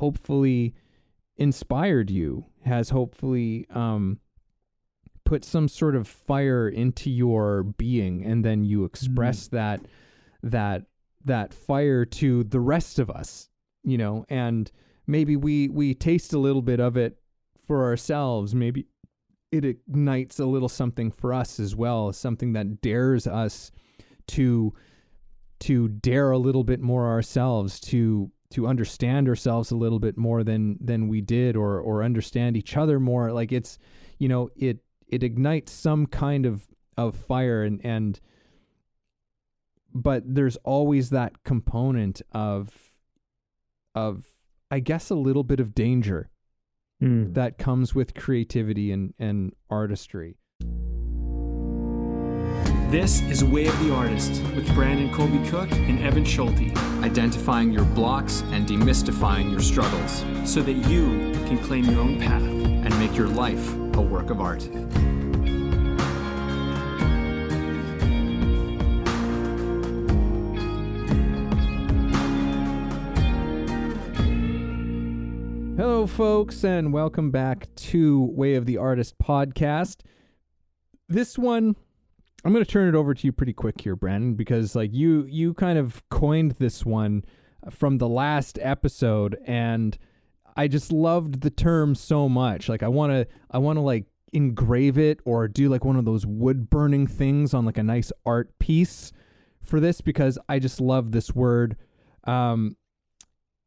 hopefully inspired you, has hopefully put some sort of fire into your being, and then you express that fire to the rest of us, and maybe we taste a little bit of it for ourselves. Maybe it ignites a little something for us as well, something that dares us to dare a little bit more ourselves, to understand ourselves a little bit more than we did, or understand each other more. Like it's, it ignites some kind of fire, and but there's always that component of I guess a little bit of danger that comes with creativity and artistry. This is Way of the Artist with Brandon Colby Cook and Evan Schulte. Identifying your blocks and demystifying your struggles so that you can claim your own path and make your life a work of art. Hello, folks, and welcome back to Way of the Artist podcast. This one, I'm going to turn it over to you pretty quick here, Brandon, because like you kind of coined this one from the last episode, and I just loved the term so much. Like I want to like engrave it or do like one of those wood burning things on like a nice art piece for this, because I just love this word. And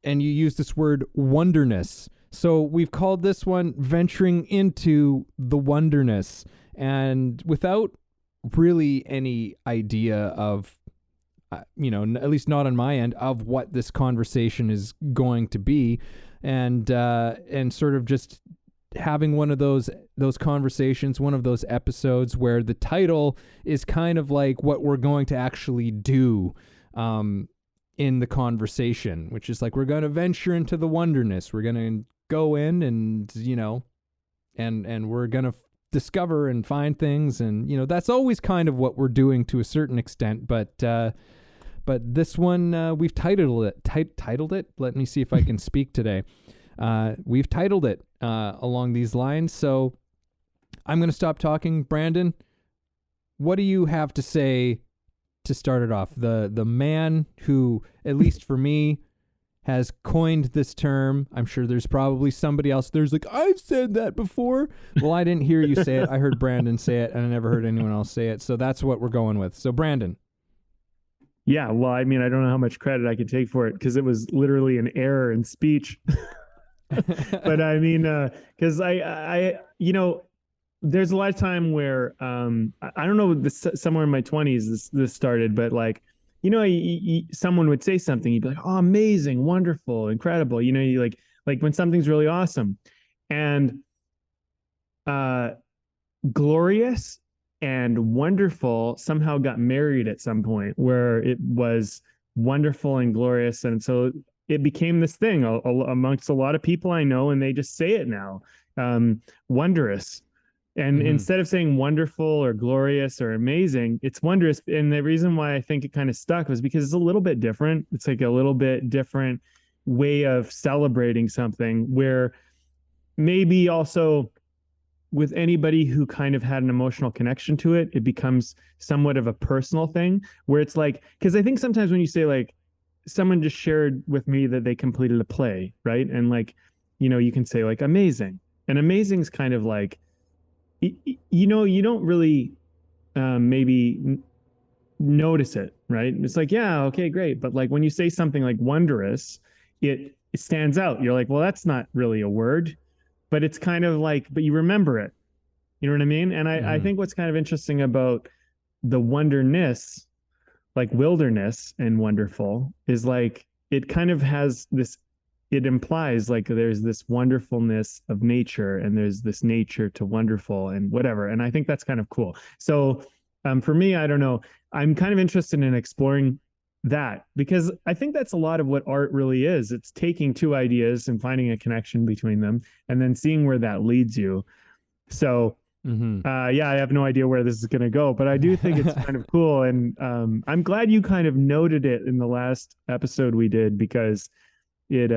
you use this word wonderness. So we've called this one venturing into the wonderness, and without really any idea of, at least not on my end, of what this conversation is going to be, and sort of just having one of those conversations, one of those episodes where the title is kind of like what we're going to actually do, in the conversation, which is like, we're going to venture into the wonderness. We're going to go in and, and we're going to discover and find things. And, that's always kind of what we're doing to a certain extent. But this one, we've titled it. Let me see if I can speak today. We've titled it, along these lines. So I'm going to stop talking. Brandon, what do you have to say to start it off? The man who, at least for me, has coined this term. I'm sure there's probably somebody else there's like, I've said that before. Well, I didn't hear you say it. I heard Brandon say it, and I never heard anyone else say it. So that's what we're going with. So Brandon. Yeah, well, I mean, I don't know how much credit I could take for it, because it was literally an error in speech. But I mean, because I there's a lot of time where I don't know, somewhere in my 20s this started, but like, someone would say something, you'd be like, oh, amazing, wonderful, incredible. You like when something's really awesome, and glorious and wonderful somehow got married at some point, where it was wonderful and glorious, and so it became this thing amongst a lot of people I know, and they just say it now, wondrous. And instead of saying wonderful or glorious or amazing, it's wondrous. And the reason why I think it kind of stuck was because it's a little bit different. It's like a little bit different way of celebrating something, where maybe also with anybody who kind of had an emotional connection to it, it becomes somewhat of a personal thing, where it's like, because I think sometimes when you say, like, someone just shared with me that they completed a play, right? And like, you can say like amazing, and amazing is kind of like, you don't really maybe notice it, right? It's like, yeah, okay, great. But like when you say something like wondrous, it stands out. You're like, well, that's not really a word, but it's kind of like, but you remember it. You know what I mean? And I think what's kind of interesting about the wonderness, like wilderness and wonderful, is like, it kind of has this, it implies like there's this wonderfulness of nature, and there's this nature to wonderful and whatever. And I think that's kind of cool. So for me, I don't know, I'm kind of interested in exploring that, because I think that's a lot of what art really is. It's taking two ideas and finding a connection between them, and then seeing where that leads you. So yeah, I have no idea where this is going to go, but I do think it's kind of cool. And I'm glad you kind of noted it in the last episode we did, because it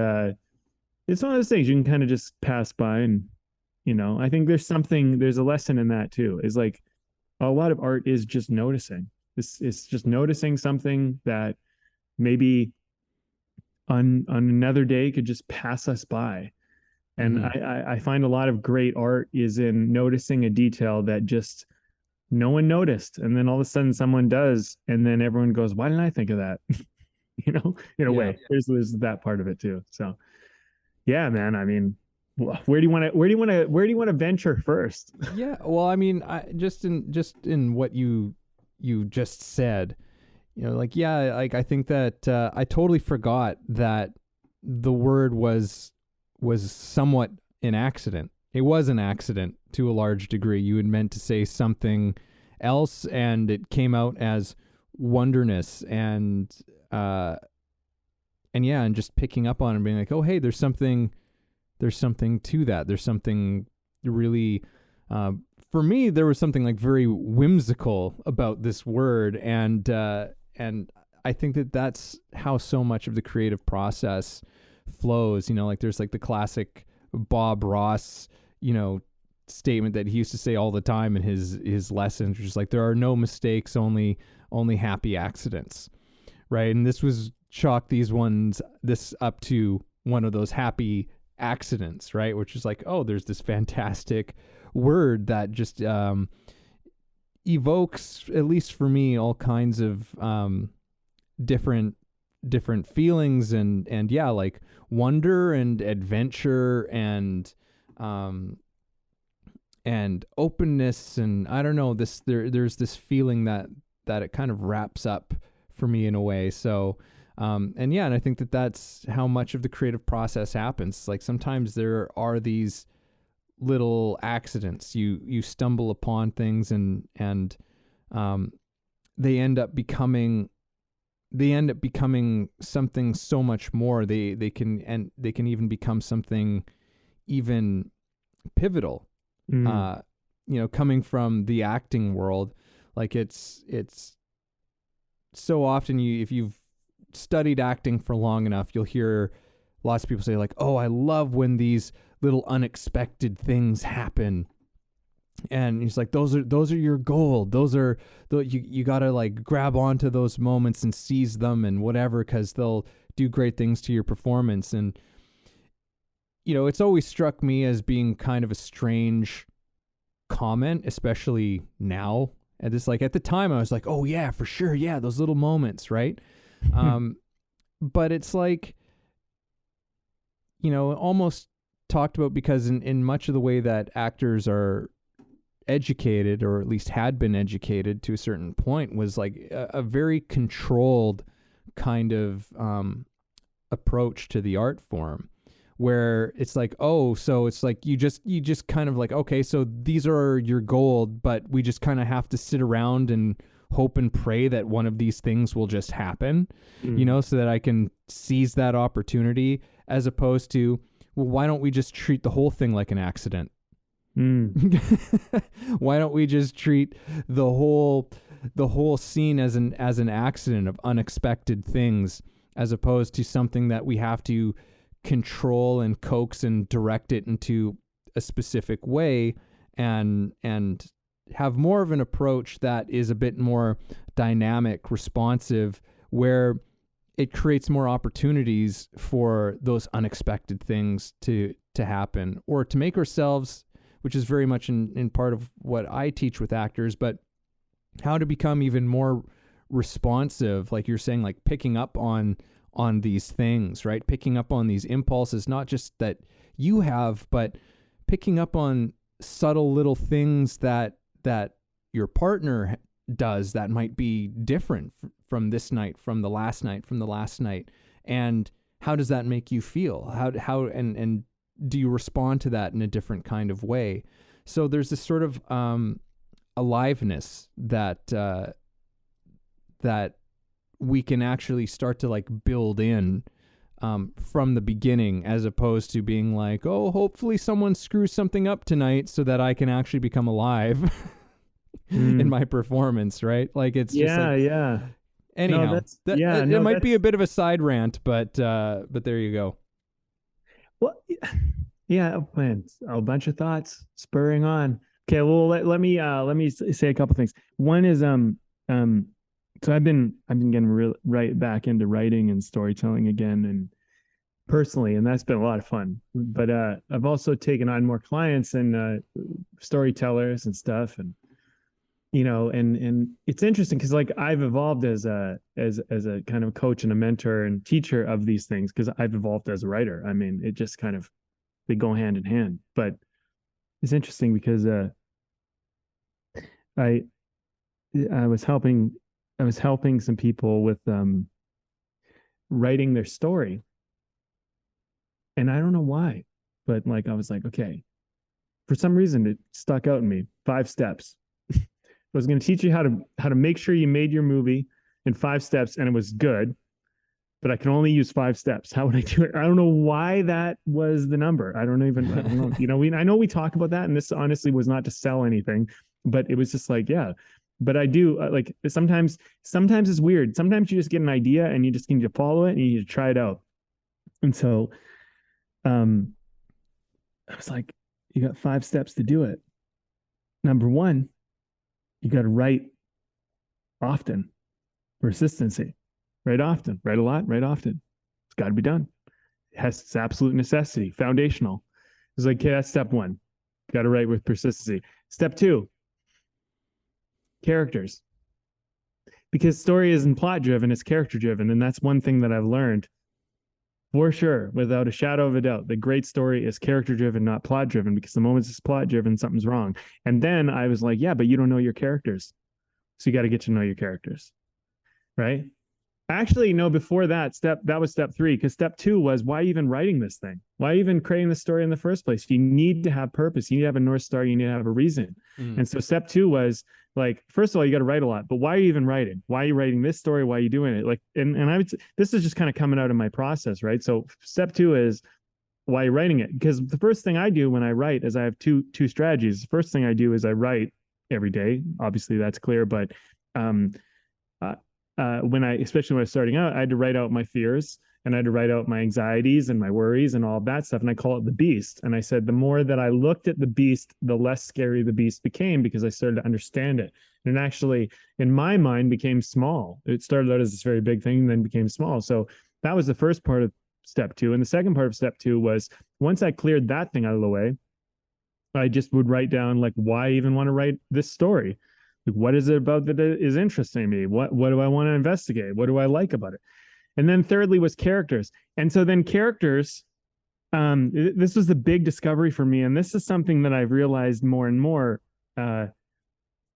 it's one of those things you can kind of just pass by. And, I think there's a lesson in that too, is like a lot of art is just noticing. It's just noticing something that maybe on another day could just pass us by. And I find a lot of great art is in noticing a detail that just no one noticed. And then all of a sudden someone does. And then everyone goes, why didn't I think of that? In a way, there's that part of it too. So yeah, man, I mean, where do you want to venture first? Yeah. Well, I mean, just in what you just said, like, yeah, like I think that I totally forgot that the word was somewhat an accident. It was an accident to a large degree. You had meant to say something else, and it came out as Wonderness, and yeah, and just picking up on it and being like, oh, hey, there's something to that. There's something really, for me, there was something like very whimsical about this word, and I think that that's how so much of the creative process flows. Like there's like the classic Bob Ross, statement that he used to say all the time in his lessons, which is like, there are no mistakes, only happy accidents, right? And this was chalk this up to one of those happy accidents, right? Which is like, oh, there's this fantastic word that just evokes, at least for me, all kinds of different feelings and yeah, like wonder and adventure and openness, and I don't know, there's this feeling that it kind of wraps up for me in a way. So and yeah, and I think that that's how much of the creative process happens. Like sometimes there are these little accidents, you stumble upon things, and they end up becoming something so much more. They can even become something even pivotal. Coming from the acting world, like it's so often, if you've studied acting for long enough, you'll hear lots of people say like, oh, I love when these little unexpected things happen. And he's like, those are your gold. Those are you gotta like grab onto those moments and seize them and whatever, because they'll do great things to your performance. And it's always struck me as being kind of a strange comment, especially now. And it's like, at the time I was like, oh yeah, for sure, yeah, those little moments, right? But it's like, almost talked about, because in much of the way that actors are educated, or at least had been educated to a certain point, was like a very controlled kind of approach to the art form, where it's like, oh, so it's like you just kind of like, okay, so these are your gold, but we just kind of have to sit around and hope and pray that one of these things will just happen, so that I can seize that opportunity, as opposed to, well, why don't we just treat the whole thing like an accident? Why don't we just treat the whole scene as an accident of unexpected things, as opposed to something that we have to control and coax and direct it into a specific way, and have more of an approach that is a bit more dynamic, responsive, where it creates more opportunities for those unexpected things to happen, or to make ourselves, which is very much in part of what I teach with actors, but how to become even more responsive, like you're saying, like picking up on these things, right? Picking up on these impulses, not just that you have, but picking up on subtle little things that your partner does that might be different from this night, from the last night. And how does that make you feel? How and do you respond to that in a different kind of way? So there's this sort of aliveness that we can actually start to like build in from the beginning, as opposed to being like, oh, hopefully someone screws something up tonight so that I can actually become alive in my performance, right? Like it's just yeah. Anyhow, it might be a bit of a side rant, but there you go. Well, Yeah, man, a bunch of thoughts spurring on. Okay, well let me say a couple things. One is um so I've been getting right back into writing and storytelling again, and personally, and that's been a lot of fun. But I've also taken on more clients and storytellers and stuff, and and it's interesting because like I've evolved as a kind of coach and a mentor and teacher of these things because I've evolved as a writer. I mean, it just kind of they go hand in hand. But it's interesting because I I was helping some people with writing their story, and I don't know why, but like I was like, okay, for some reason it stuck out in me. 5 steps. I was going to teach you how to make sure you made your movie in 5 steps, and it was good. But I can only use 5 steps. How would I do it? I don't know why that was the number. I don't know. I know we talk about that, and this honestly was not to sell anything, but it was just like, yeah. But I do like sometimes it's weird. Sometimes you just get an idea and you just need to follow it and you need to try it out. And so, I was like, you got 5 steps to do it. Number one, you got to write often. Persistency. Write often, write a lot, write often. It's got to be done. It's absolute necessity, foundational. It's like, okay, that's step one. Got to write with persistency. Step two, characters. Because story isn't plot driven, it's character driven. And that's one thing that I've learned for sure, without a shadow of a doubt. The great story is character driven, not plot driven, because the moment it's plot driven, something's wrong. And then I was like, yeah, but you don't know your characters. So you got to get to know your characters. Right? Actually, no, before that was step 3, because step 2 was, why even writing this thing? Why even creating the story in the first place? You need to have purpose. You need to have a North Star. You need to have a reason. And so step 2 was like, first of all, you got to write a lot, but why are you even writing? Why are you writing this story? Why are you doing it? Like, and I would, this is just kind of coming out of my process, right? So step 2 is, why are you writing it? Because the first thing I do when I write is I have two strategies. The first thing I do is I write every day. Obviously that's clear, but, especially when I was starting out, I had to write out my fears and I had to write out my anxieties and my worries and all of that stuff. And I call it the beast. And I said, the more that I looked at the beast, the less scary the beast became, because I started to understand it. And it actually, in my mind, became small. It started out as this very big thing and then became small. So that was the first part of step 2. And the second part of step 2 was, once I cleared that thing out of the way, I just would write down, like, why I even want to write this story? What is it about that is interesting me? What do I want to investigate? What do I like about it? And then thirdly was characters. And so then characters, this was the big discovery for me. And this is something that I've realized more and more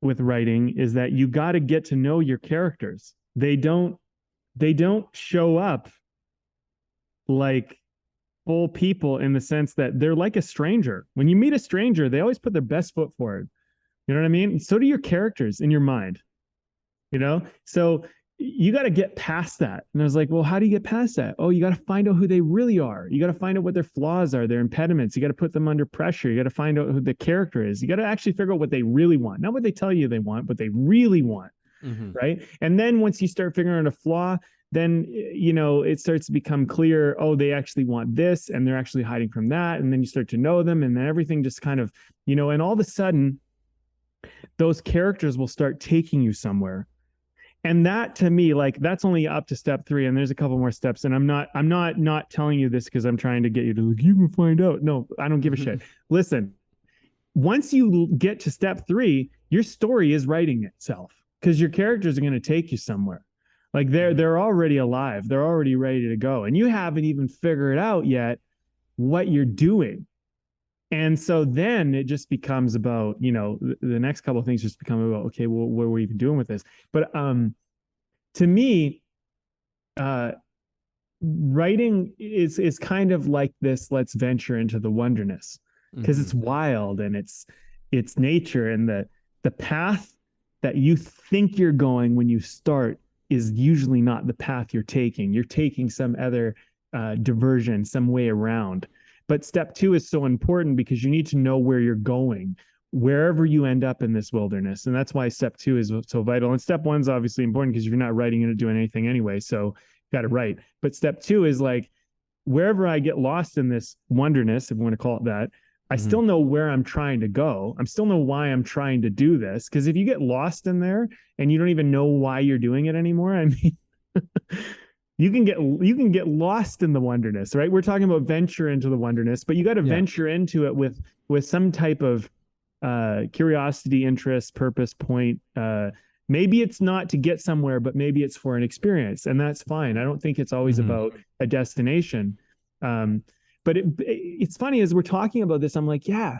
with writing, is that you got to get to know your characters. They don't show up like full people, in the sense that they're like a stranger. When you meet a stranger, they always put their best foot forward. You know what I mean? So do your characters in your mind, So you got to get past that. And I was like, well, how do you get past that? Oh, you got to find out who they really are. You got to find out what their flaws are, their impediments. You got to put them under pressure. You got to find out who the character is. You got to actually figure out what they really want, not what they tell you they want, but they really want. Right. And then once you start figuring out a flaw, then, it starts to become clear, oh, they actually want this and they're actually hiding from that. And then you start to know them, and then everything just kind of, and all of a sudden, those characters will start taking you somewhere. And that, to me, like, that's only up to step 3, and there's a couple more steps. And I'm not telling you this because I'm trying to get you to, like, you can find out. No, I don't give a shit. Listen, once you get to step 3, your story is writing itself, because your characters are going to take you somewhere. Like, they're already alive. They're already ready to go. And you haven't even figured out yet what you're doing. And so then it just becomes about, the next couple of things just become about, okay, well, what are we even doing with this? But to me, writing is kind of like this, let's venture into the wonderness, because it's wild and it's nature, and the path that you think you're going when you start is usually not the path you're taking. You're taking some other diversion, some way around. But step 2 is so important, because you need to know where you're going, wherever you end up in this wilderness. And that's why step 2 is so vital. And step 1 is obviously important, because if you're not writing, you're not doing anything anyway. So you got to write. But step 2 is like, wherever I get lost in this wonderness, if you want to call it that, I still know where I'm trying to go. I still know why I'm trying to do this. Because if you get lost in there and you don't even know why you're doing it anymore, I mean, you can get lost in the wonderness, right? We're talking about venture into the wonderness, but you got to venture into it with some type of curiosity, interest, purpose, point. Maybe it's not to get somewhere, but maybe it's for an experience, and that's fine. I don't think it's always about a destination. But it's funny as we're talking about this, I'm like, yeah,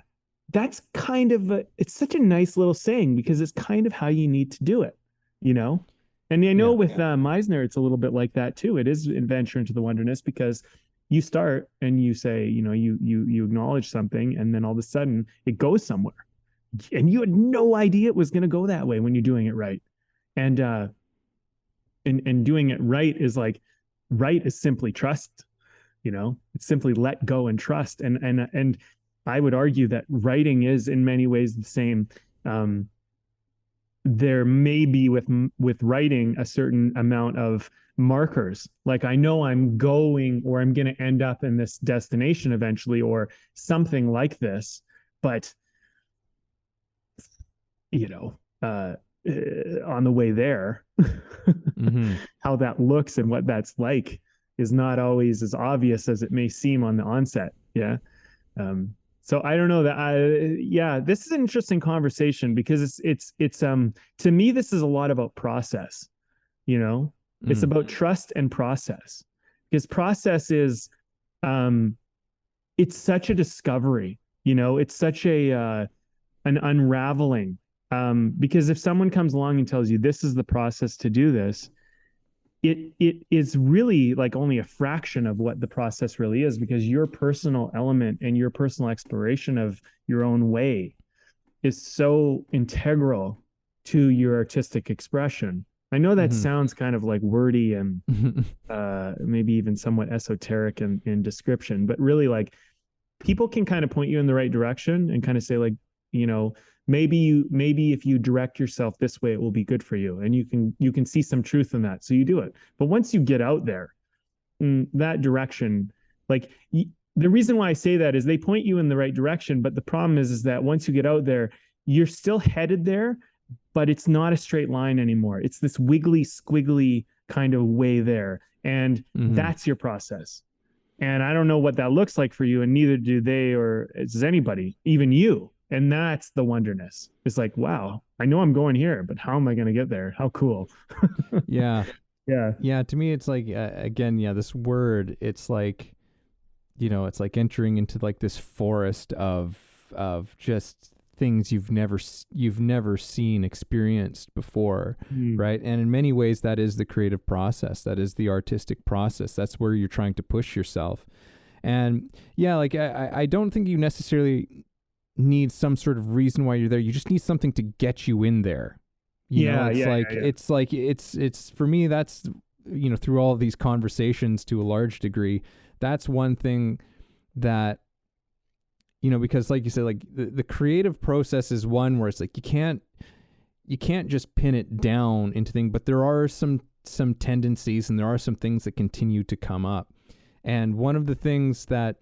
that's kind of it's such a nice little saying because it's kind of how you need to do it, you know? And I know with Meisner, it's a little bit like that too. It is adventure into the wonderness because you start and you say, you know, you acknowledge something and then all of a sudden it goes somewhere and you had no idea it was going to go that way when you're doing it right. And doing it right is simply trust. You know, it's simply let go and trust. And I would argue that writing is in many ways the same. There may be with writing a certain amount of markers. Like I know I'm going or I'm going to end up in this destination eventually or something like this, but you know, on the way there, how that looks and what that's like is not always as obvious as it may seem on the onset. Yeah. So I don't know that this is an interesting conversation because it's to me, this is a lot about process, you know, it's about trust and process because process is, it's such a discovery, you know, it's such an unraveling, because if someone comes along and tells you this is the process to do this, it is really like only a fraction of what the process really is because your personal element and your personal exploration of your own way is so integral to your artistic expression. I know that sounds kind of like wordy and maybe even somewhat esoteric in description, but really like people can kind of point you in the right direction and kind of say like, you know, maybe if you direct yourself this way, it will be good for you. And you can see some truth in that. So you do it. But once you get out there, that direction, like the reason why I say that is they point you in the right direction. But the problem is that once you get out there, you're still headed there, but it's not a straight line anymore. It's this wiggly, squiggly kind of way there. And that's your process. And I don't know what that looks like for you. And neither do they, or does anybody, even you. And that's the wonderness. It's like, wow, I know I'm going here, but how am I going to get there? How cool. Yeah. Yeah. Yeah. To me, it's like, again, this word, it's like, you know, it's like entering into like this forest of just things you've never seen, experienced before. Right. And in many ways, that is the creative process. That is the artistic process. That's where you're trying to push yourself. And yeah, like, I don't think you necessarily need some sort of reason why you're there. You just need something to get you in there. It's like it's for me, that's, you know, through all of these conversations to a large degree, that's one thing that, you know, because like you said, like the creative process is one where it's like you can't just pin it down into things, but there are some tendencies and there are some things that continue to come up. And one of the things that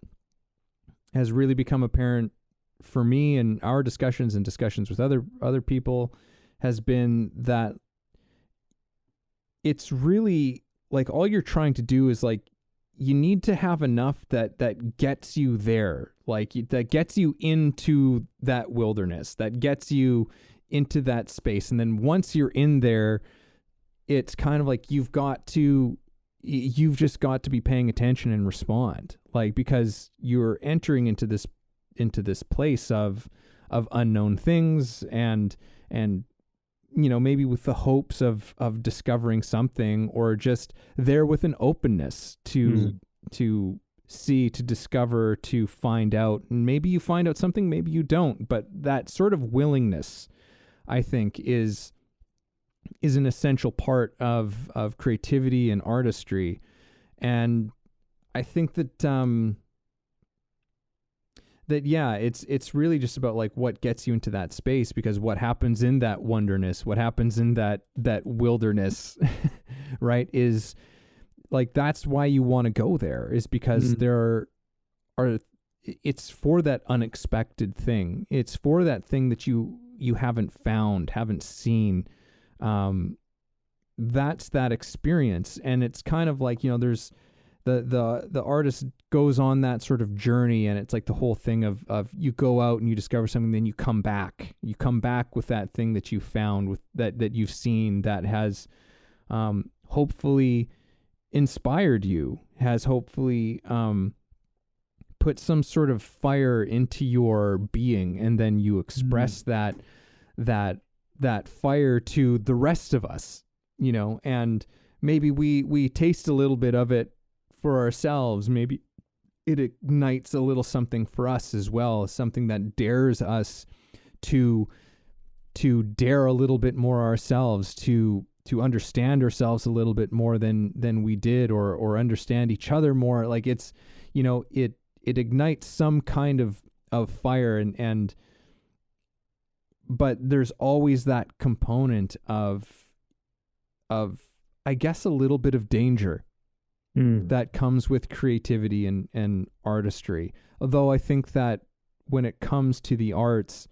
has really become apparent for me and our discussions with other people has been that it's really like all you're trying to do is like you need to have enough that gets you there, like that gets you into that wilderness, that gets you into that space. And then once you're in there, it's kind of like you've just got to be paying attention and respond, like, because you're entering into this place of unknown things and you know, maybe with the hopes of discovering something, or just there with an openness to see, to discover, to find out. And maybe you find out something, maybe you don't, but that sort of willingness, I think, is an essential part of creativity and artistry. And I think that it's really just about like what gets you into that space, because what happens in that wonderness, what happens in that wilderness, right, is like that's why you want to go there, is because there are it's for that unexpected thing. It's for that thing that you haven't found, haven't seen. That's that experience. And it's kind of like, there's the artist goes on that sort of journey, and it's like the whole thing of you go out and you discover something, then you come back with that thing that you found, with that you've seen, that has hopefully inspired you, has hopefully put some sort of fire into your being, and then you express that fire to the rest of us, and maybe we taste a little bit of it for ourselves. Maybe it ignites a little something for us as well, something that dares us to dare a little bit more ourselves, to understand ourselves a little bit more than we did, or understand each other more. Like it's, it ignites some kind of fire, and but there's always that component of I guess a little bit of danger that comes with creativity and artistry. Although I think that when it comes to the arts,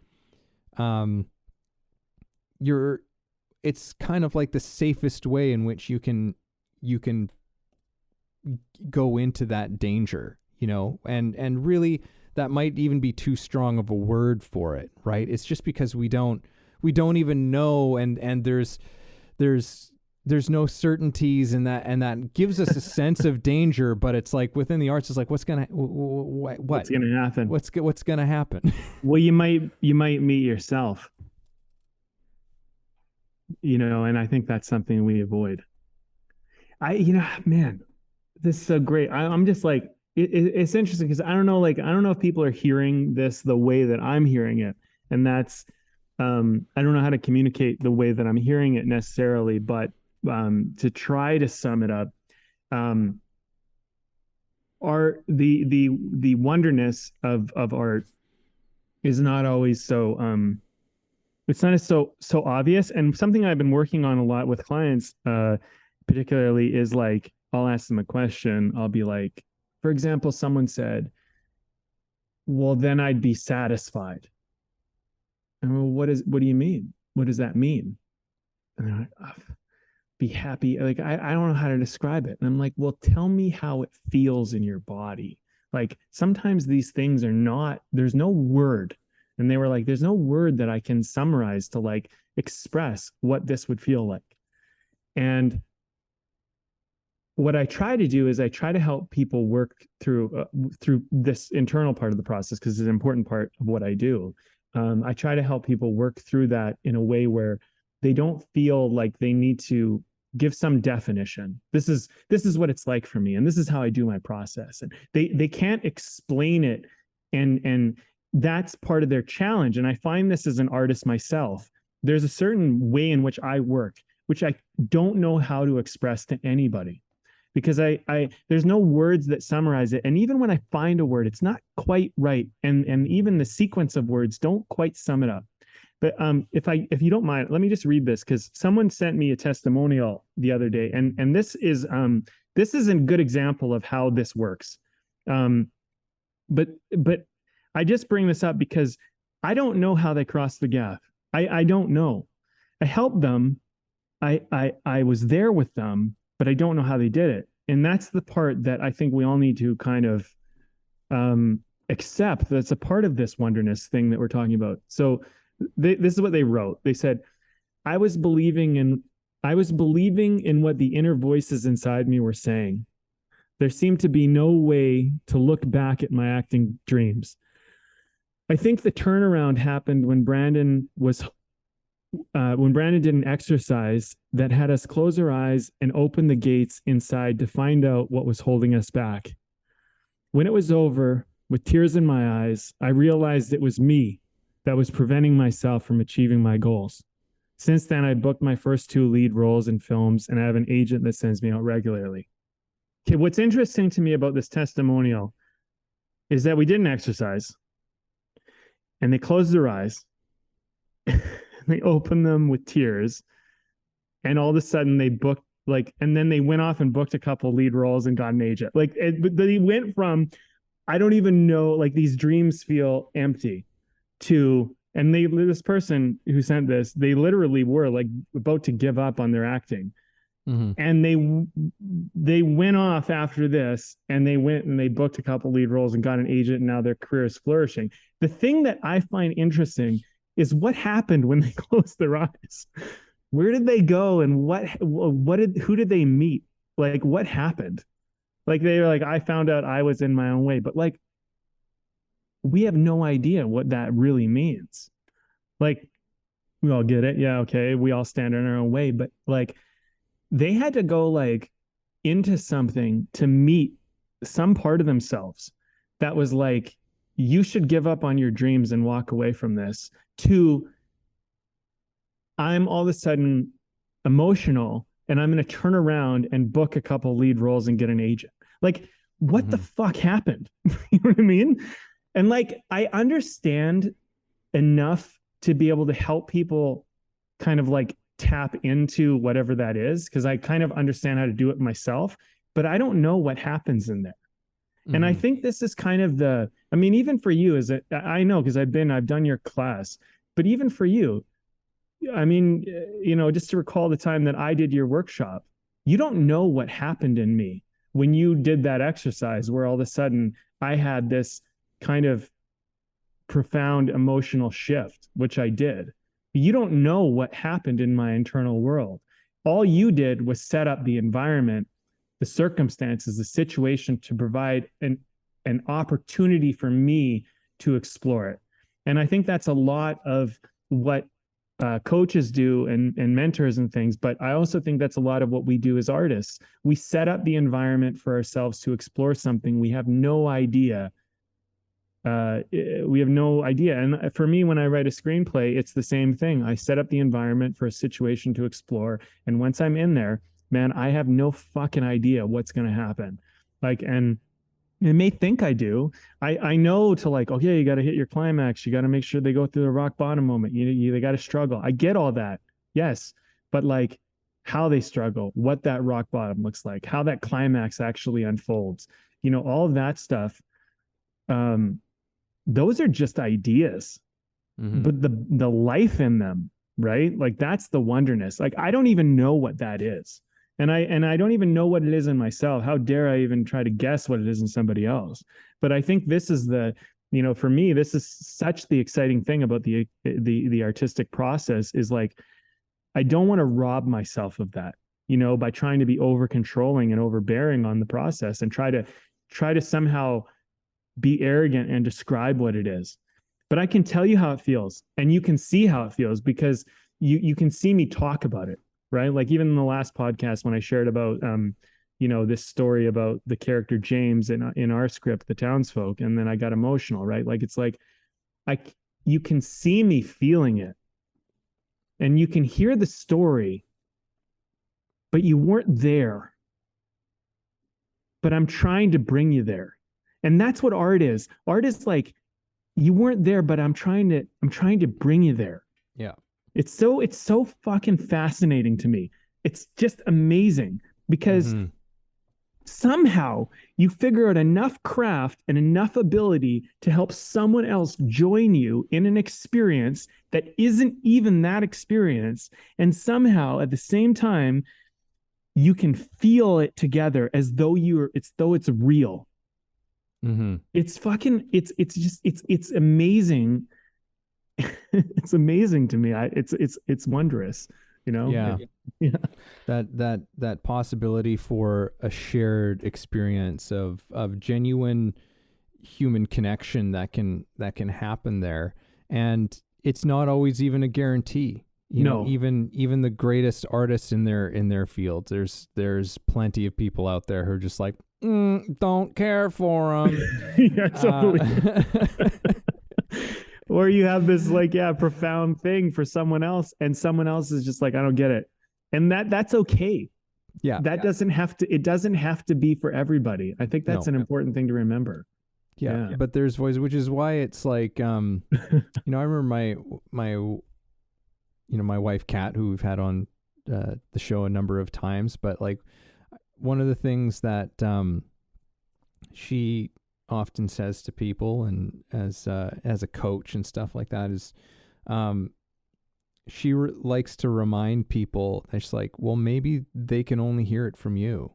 it's kind of like the safest way in which you can go into that danger, and really that might even be too strong of a word for it, right? It's just because we don't even know, and there's no certainties in that, and that gives us a sense of danger. But it's like within the arts, it's like, what's gonna happen? What's gonna happen? Well, you might meet yourself, and I think that's something we avoid. Man, this is so great. I'm just like, it's interesting because I don't know if people are hearing this the way that I'm hearing it, and that's I don't know how to communicate the way that I'm hearing it necessarily, but to try to sum it up, art, the wonderness of art is not always so it's not so obvious. And something I've been working on a lot with clients, particularly, is like, I'll ask them a question. I'll be like, for example, someone said, well, then I'd be satisfied. And well, what do you mean? What does that mean? And they're like, oh, be happy. Like, I don't know how to describe it. And I'm like, well, tell me how it feels in your body. Like, sometimes these things there's no word. And they were like, there's no word that I can summarize to like express what this would feel like. And what I try to do is I try to help people work through this internal part of the process, because it's an important part of what I do. I try to help people work through that in a way where they don't feel like they need to give some definition. This is what it's like for me, and this is how I do my process. And they can't explain it, and that's part of their challenge. And I find this as an artist myself. There's a certain way in which I work, which I don't know how to express to anybody, because there's no words that summarize it. And even when I find a word, it's not quite right. And even the sequence of words don't quite sum it up. But if you don't mind, let me just read this, because someone sent me a testimonial the other day, and this is a good example of how this works. But I just bring this up because I don't know how they crossed the gap. I don't know. I helped them. I was there with them, but I don't know how they did it. And that's the part that I think we all need to kind of accept. That's a part of this wonderness thing that we're talking about. So this is what they wrote. They said, I was believing in what the inner voices inside me were saying. There seemed to be no way to look back at my acting dreams. I think the turnaround happened when Brandon did an exercise that had us close our eyes and open the gates inside to find out what was holding us back. When it was over, with tears in my eyes, I realized it was me that was preventing myself from achieving my goals. Since then, I booked my first 2 lead roles in films, and I have an agent that sends me out regularly. Okay, what's interesting to me about this testimonial is that we did an exercise, and they closed their eyes, they opened them with tears, and all of a sudden they booked Like, and then they went off and booked a couple lead roles and got an agent. Like, but they went from, I don't even know, like these dreams feel empty to, and this person who sent this, they literally were like about to give up on their acting. And they went off after this, and they went and they booked a couple lead roles and got an agent, and now their career is flourishing. The thing that I find interesting is what happened when they closed their eyes. Where did they go, and who did they meet? Like, what happened? Like, they were like, I found out I was in my own way, but like, we have no idea what that really means. Like, we all get it. Yeah, okay, we all stand in our own way, but like, they had to go like into something to meet some part of themselves that was like, you should give up on your dreams and walk away from this, to I'm all of a sudden emotional and I'm going to turn around and book a couple lead roles and get an agent. Like, what the fuck happened? You know what I mean? And like, I understand enough to be able to help people kind of like tap into whatever that is, because I kind of understand how to do it myself, but I don't know what happens in there. And I think this is kind of I mean, even for you, I know, because I've done your class, but even for you, I mean, you know, just to recall the time that I did your workshop, you don't know what happened in me when you did that exercise, where all of a sudden I had this kind of profound emotional shift, which I did. You don't know what happened in my internal world. All you did was set up the environment, the circumstances, the situation to provide an opportunity for me to explore it. And I think that's a lot of what coaches do and mentors and things. But I also think that's a lot of what we do as artists. We set up the environment for ourselves to explore something we have no idea. And for me, when I write a screenplay, it's the same thing. I set up the environment for a situation to explore, and once I'm in there, man, I have no fucking idea what's going to happen. Like, and I may think I do. I know to like, okay, you got to hit your climax, you got to make sure they go through the rock bottom moment, they got to struggle. I get all that, yes, but like, how they struggle, what that rock bottom looks like, how that climax actually unfolds, you know, all of that stuff. Those are just ideas, but the life in them, right? Like, that's the wonderness. Like, I don't even know what that is. And I don't even know what it is in myself. How dare I even try to guess what it is in somebody else? But I think this is for me, this is such the exciting thing about the artistic process, is like, I don't want to rob myself of that, by trying to be over controlling and overbearing on the process, and try to somehow be arrogant and describe what it is. But I can tell you how it feels, and you can see how it feels, because you can see me talk about it, right? Like, even in the last podcast, when I shared about this story about the character James in our script, The Townsfolk, and then I got emotional, right? Like, it's like you can see me feeling it, and you can hear the story, but you weren't there. But I'm trying to bring you there. And that's what art is. Art is like, you weren't there, but I'm trying to bring you there. Yeah. It's so fucking fascinating to me. It's just amazing, because somehow you figure out enough craft and enough ability to help someone else join you in an experience that isn't even that experience. And somehow at the same time, you can feel it together as though it's real. It's amazing. It's amazing to me. It's wondrous, Yeah. Yeah. That possibility for a shared experience of genuine human connection that can happen there. And it's not always even a guarantee. You know, even the greatest artists in their fields, there's plenty of people out there who are just like, don't care for them. Yeah, totally. Or you have this profound thing for someone else, and someone else is just like, I don't get it. And that's okay. Yeah. It doesn't have to be for everybody. I think that's an important thing to remember. Yeah. But there's voices, which is why it's like, I remember my wife, Kat, who we've had on the show a number of times, but like one of the things that she often says to people, and as a coach and stuff like that, is she likes to remind people that she's like, well, maybe they can only hear it from you,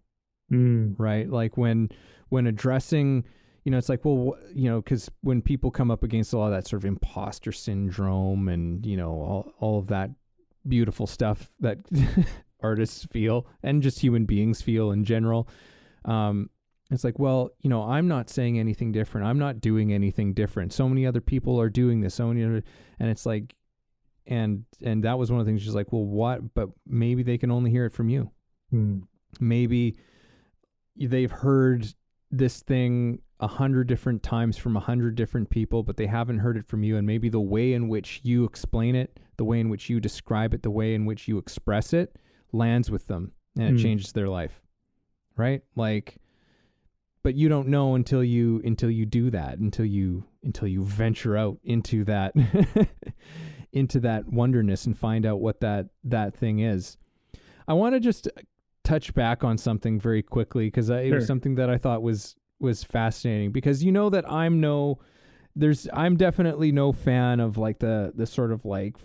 right? Like when addressing, it's like, well, because when people come up against a lot of that sort of imposter syndrome and all of that beautiful stuff that artists feel and just human beings feel in general, it's like, well, I'm not saying anything different. I'm not doing anything different. So many other people are doing this. So many other, and it's like, and that was one of the things she's like, well, what? But maybe they can only hear it from you. Maybe they've heard this thing 100 different times from 100 different people, but they haven't heard it from you. And maybe the way in which you explain it, the way in which you describe it, the way in which you express it lands with them, and it changes their life. Right? Like, but you don't know until you do that, until you venture out into that into that wonderness and find out what that thing is. I want to just touch back on something very quickly, because it was something that I thought was fascinating, because that I'm definitely no fan of like the sort of like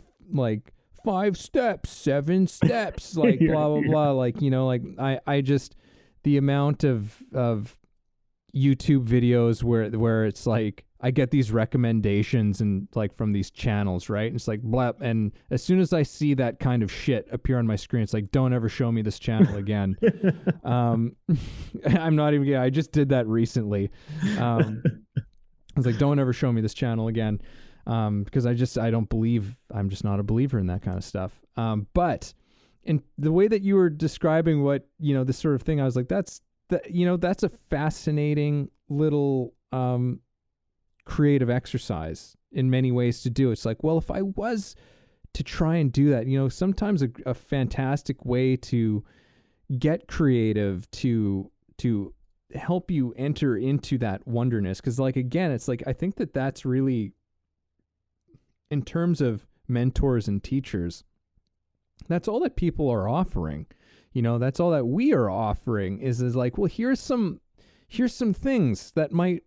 5 steps, 7 steps, like blah blah blah, like like I just, the amount of YouTube videos where it's like I get these recommendations and like from these channels, right? And it's like blah, and as soon as I see that kind of shit appear on my screen, it's like, don't ever show me this channel again. I'm not even, I just did that recently. I was like, don't ever show me this channel again, because I don't believe, I'm just not a believer in that kind of stuff. But in the way that you were describing what this sort of thing, I was like, that's a fascinating little creative exercise in many ways to do. It's like, well, if I was to try and do that, sometimes a fantastic way to get creative, to help you enter into that wonderness. Because like, again, it's like, I think that's really, in terms of mentors and teachers, that's all that people are offering. That's all that we are offering is like, well, here's some things that might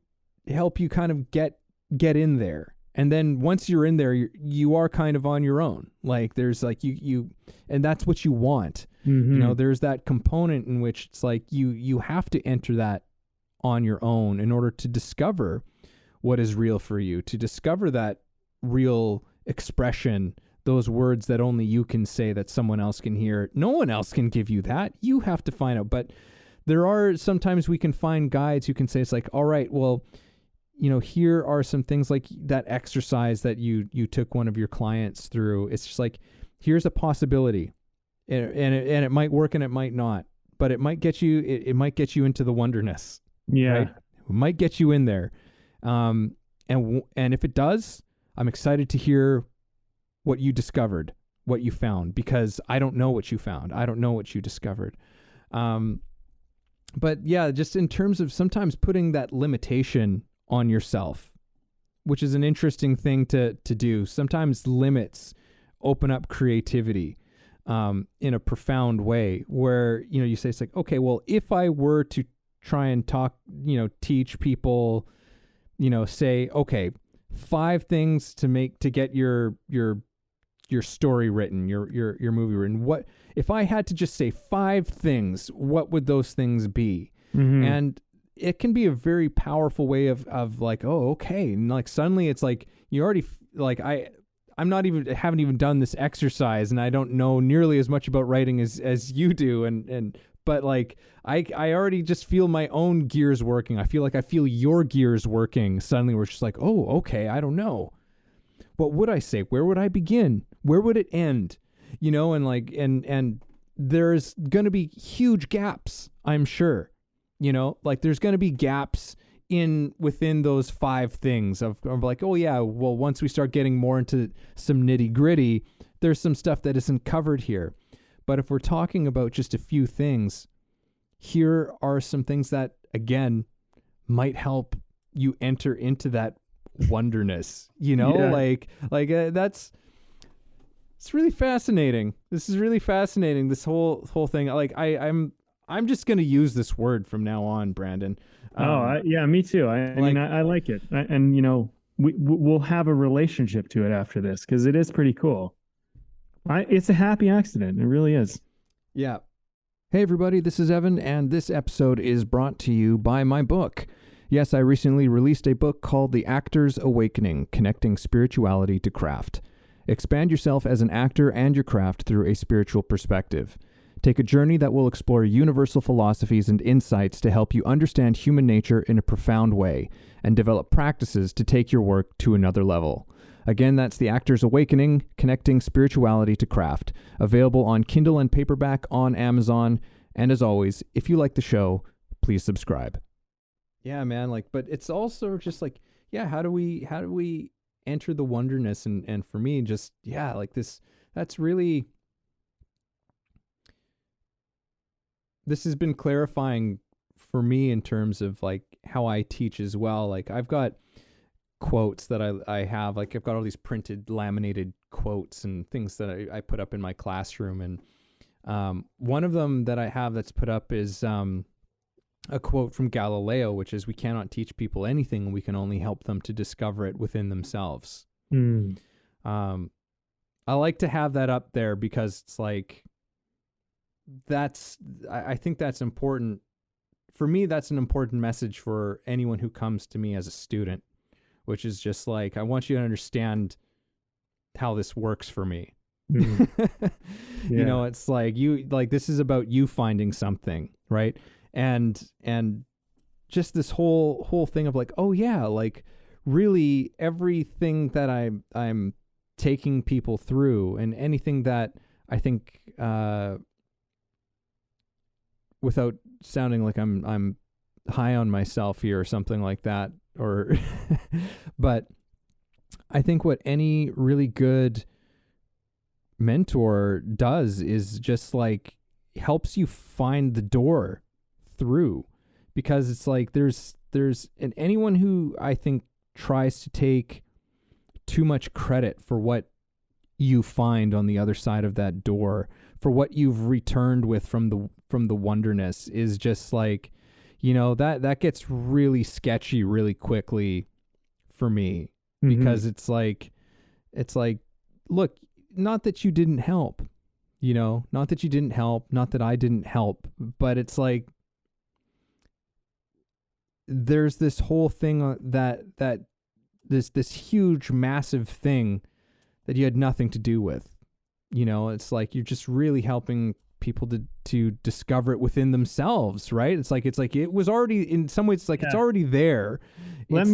help you kind of get in there. And then once you're in there, you are kind of on your own. Like there's like you and that's what you want. There's that component in which it's like you have to enter that on your own in order to discover what is real for you, to discover that real expression, those words that only you can say, that someone else can hear. No one else can give you that. You have to find out. But there are sometimes we can find guides who can say, it's like, all right, well, here are some things like that exercise that you took one of your clients through. It's just like, here's a possibility, and it might work and it might not, but it might get you. It might get you into the wonderness. Yeah, right? It might get you in there. And if it does, I'm excited to hear what you discovered, what you found, because I don't know what you found. I don't know what you discovered. But yeah, just in terms of sometimes putting that limitation on yourself, which is an interesting thing to do. Sometimes limits open up creativity in a profound way, where, you say, it's like, okay, well, if I were to try and talk, teach people, say, okay, 5 things to get your story written, your movie written. What if I had to just say 5 things? What would those things be? And it can be a very powerful way of like, oh, okay, and like suddenly it's like you already like haven't even done this exercise, and I don't know nearly as much about writing as you do, and but like I already just feel my own gears working. I feel your gears working suddenly. We're just like, oh, okay, I don't know. What would I say? Where would I begin? Where would it end? And like, and there's going to be huge gaps, I'm sure. Like there's going to be gaps within those 5 things of like, oh yeah, well, once we start getting more into some nitty gritty, there's some stuff that isn't covered here. But if we're talking about just a few things, here are some things that, again, might help you enter into that wonderness, Yeah. like that's, It's really fascinating. This is really fascinating. This whole thing. Like I'm just gonna use this word from now on, Brandon. Yeah, me too. I mean, I like it, and we'll have a relationship to it after this because it is pretty cool. It's a happy accident. It really is. Yeah. Hey everybody, this is Evan, and this episode is brought to you by my book. Yes, I recently released a book called The Actor's Awakening: Connecting Spirituality to Craft. Expand yourself as an actor and your craft through a spiritual perspective. Take a journey that will explore universal philosophies and insights to help you understand human nature in a profound way and develop practices to take your work to another level. Again, that's The Actor's Awakening: Connecting Spirituality to Craft, available on Kindle and paperback on Amazon. And as always, if you like the show, please subscribe. Yeah, man, but it's also just how do we enter the wonderness? And for me, just, that's really, this has been clarifying for me in terms of how I teach as well. I've got quotes that I have, I've got all these printed laminated quotes and things that I put up in my classroom. And one of them that I have that's put up is a quote from Galileo, which is, "We cannot teach people anything. We can only help them to discover it within themselves." I like to have that up there because it's I think that's important. For me, that's an important message for anyone who comes to me as a student, which is just I want you to understand how this works for me. Yeah. It's this is about you finding something, right? And just this whole thing of really everything that I'm taking people through, and anything that I think, without sounding like I'm high on myself here or something like that, or but I think what any really good mentor does is just helps you find the door through, because it's and anyone who I think tries to take too much credit for what you find on the other side of that door, for what you've returned with from the wonderness, is just that gets really sketchy really quickly for me. Because it's look, not that you didn't help, not that you didn't help, not that I didn't help, but it's there's this whole thing that this huge massive thing that you had nothing to do with. It's you're just really helping people to discover it within themselves, right? It's it was already, in some ways, it's already there. Let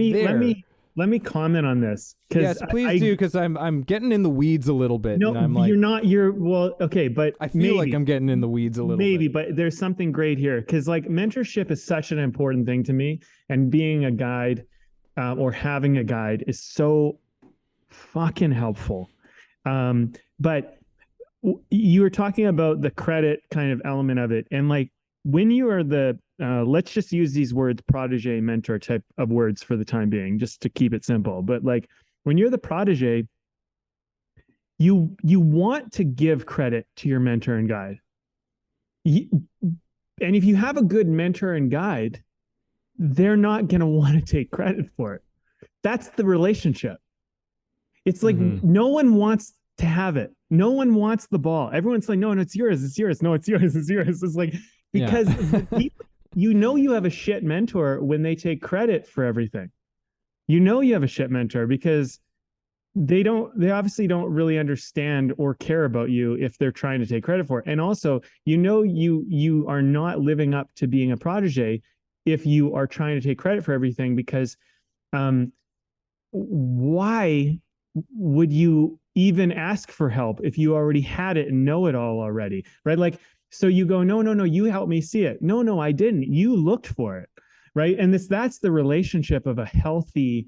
me comment on this. Yes, please do, because I'm getting in the weeds a little bit. No, and okay, but I feel like I'm getting in the weeds a little bit. But there's something great here, because mentorship is such an important thing to me, and being a guide, or having a guide, is so fucking helpful. But you were talking about the credit kind of element of it, and when you are the let's just use these words, protege, mentor type of words for the time being, just to keep it simple. But when you're the protege, you want to give credit to your mentor and guide. And if you have a good mentor and guide, they're not going to want to take credit for it. That's the relationship. It's no one wants to have it. No one wants the ball. Everyone's no, it's yours. It's yours. No, it's yours. It's yours. It's because you have a shit mentor when they take credit for everything. You have a shit mentor because they obviously don't really understand or care about you if they're trying to take credit for it. And also, you are not living up to being a protege if you are trying to take credit for everything, because why would you even ask for help if you already had it and know it all already, right? So you go, no, you helped me see it. No, I didn't. You looked for it, right? And that's the relationship of a healthy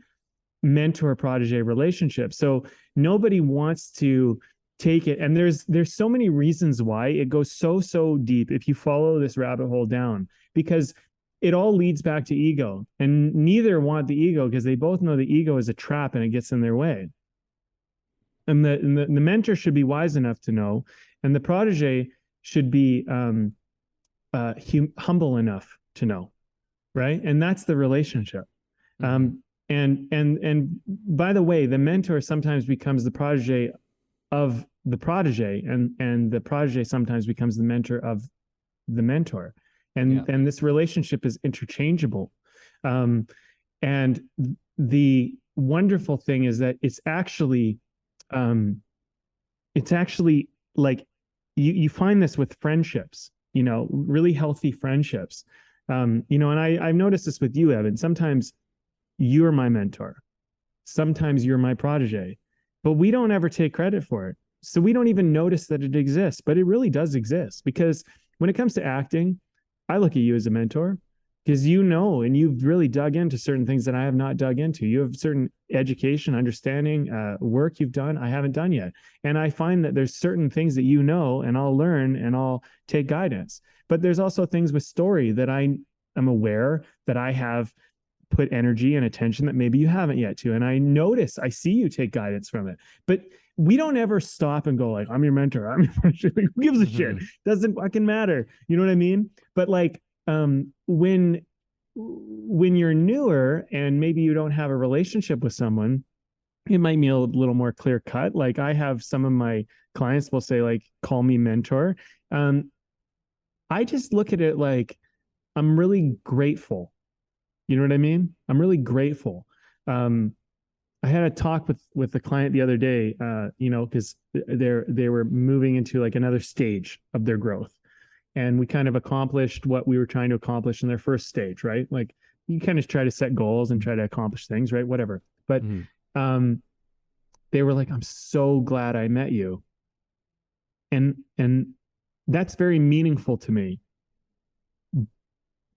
mentor-protege relationship. So nobody wants to take it. And there's so many reasons why it goes so deep if you follow this rabbit hole down, because it all leads back to ego. And neither want the ego, because they both know the ego is a trap and it gets in their way. the mentor should be wise enough to know, and the protege should be humble enough to know, right? And that's the relationship. And by the way, the mentor sometimes becomes the protege of the protege, and the protege sometimes becomes the mentor of the mentor, and this relationship is interchangeable. And the wonderful thing is that it's actually like you find this with friendships, really healthy friendships. And I've noticed this with you, Evan. Sometimes you're my mentor, sometimes you're my protege, but we don't ever take credit for it. So we don't even notice that it exists, but it really does exist, because when it comes to acting, I look at you as a mentor, because and you've really dug into certain things that I have not dug into. You have certain education, understanding, work you've done I haven't done yet. And I find that there's certain things that and I'll learn and I'll take guidance. But there's also things with story that I am aware that I have put energy and attention that maybe you haven't yet to. And I see you take guidance from it. But we don't ever stop and go like, I'm your mentor. I'm your mentor. Who gives a shit? Doesn't fucking matter. You know what I mean? But like, when you're newer and maybe you don't have a relationship with someone, it might be a little more clear cut. Like I have some of my clients will say like, call me mentor. I just look at it like, I'm really grateful. You know what I mean? I'm really grateful. I had a talk with a client the other day, because they were moving into like another stage of their growth. And we kind of accomplished what we were trying to accomplish in their first stage, right? Like you kind of try to set goals and try to accomplish things, right? Whatever. But they were like, I'm so glad I met you. And that's very meaningful to me.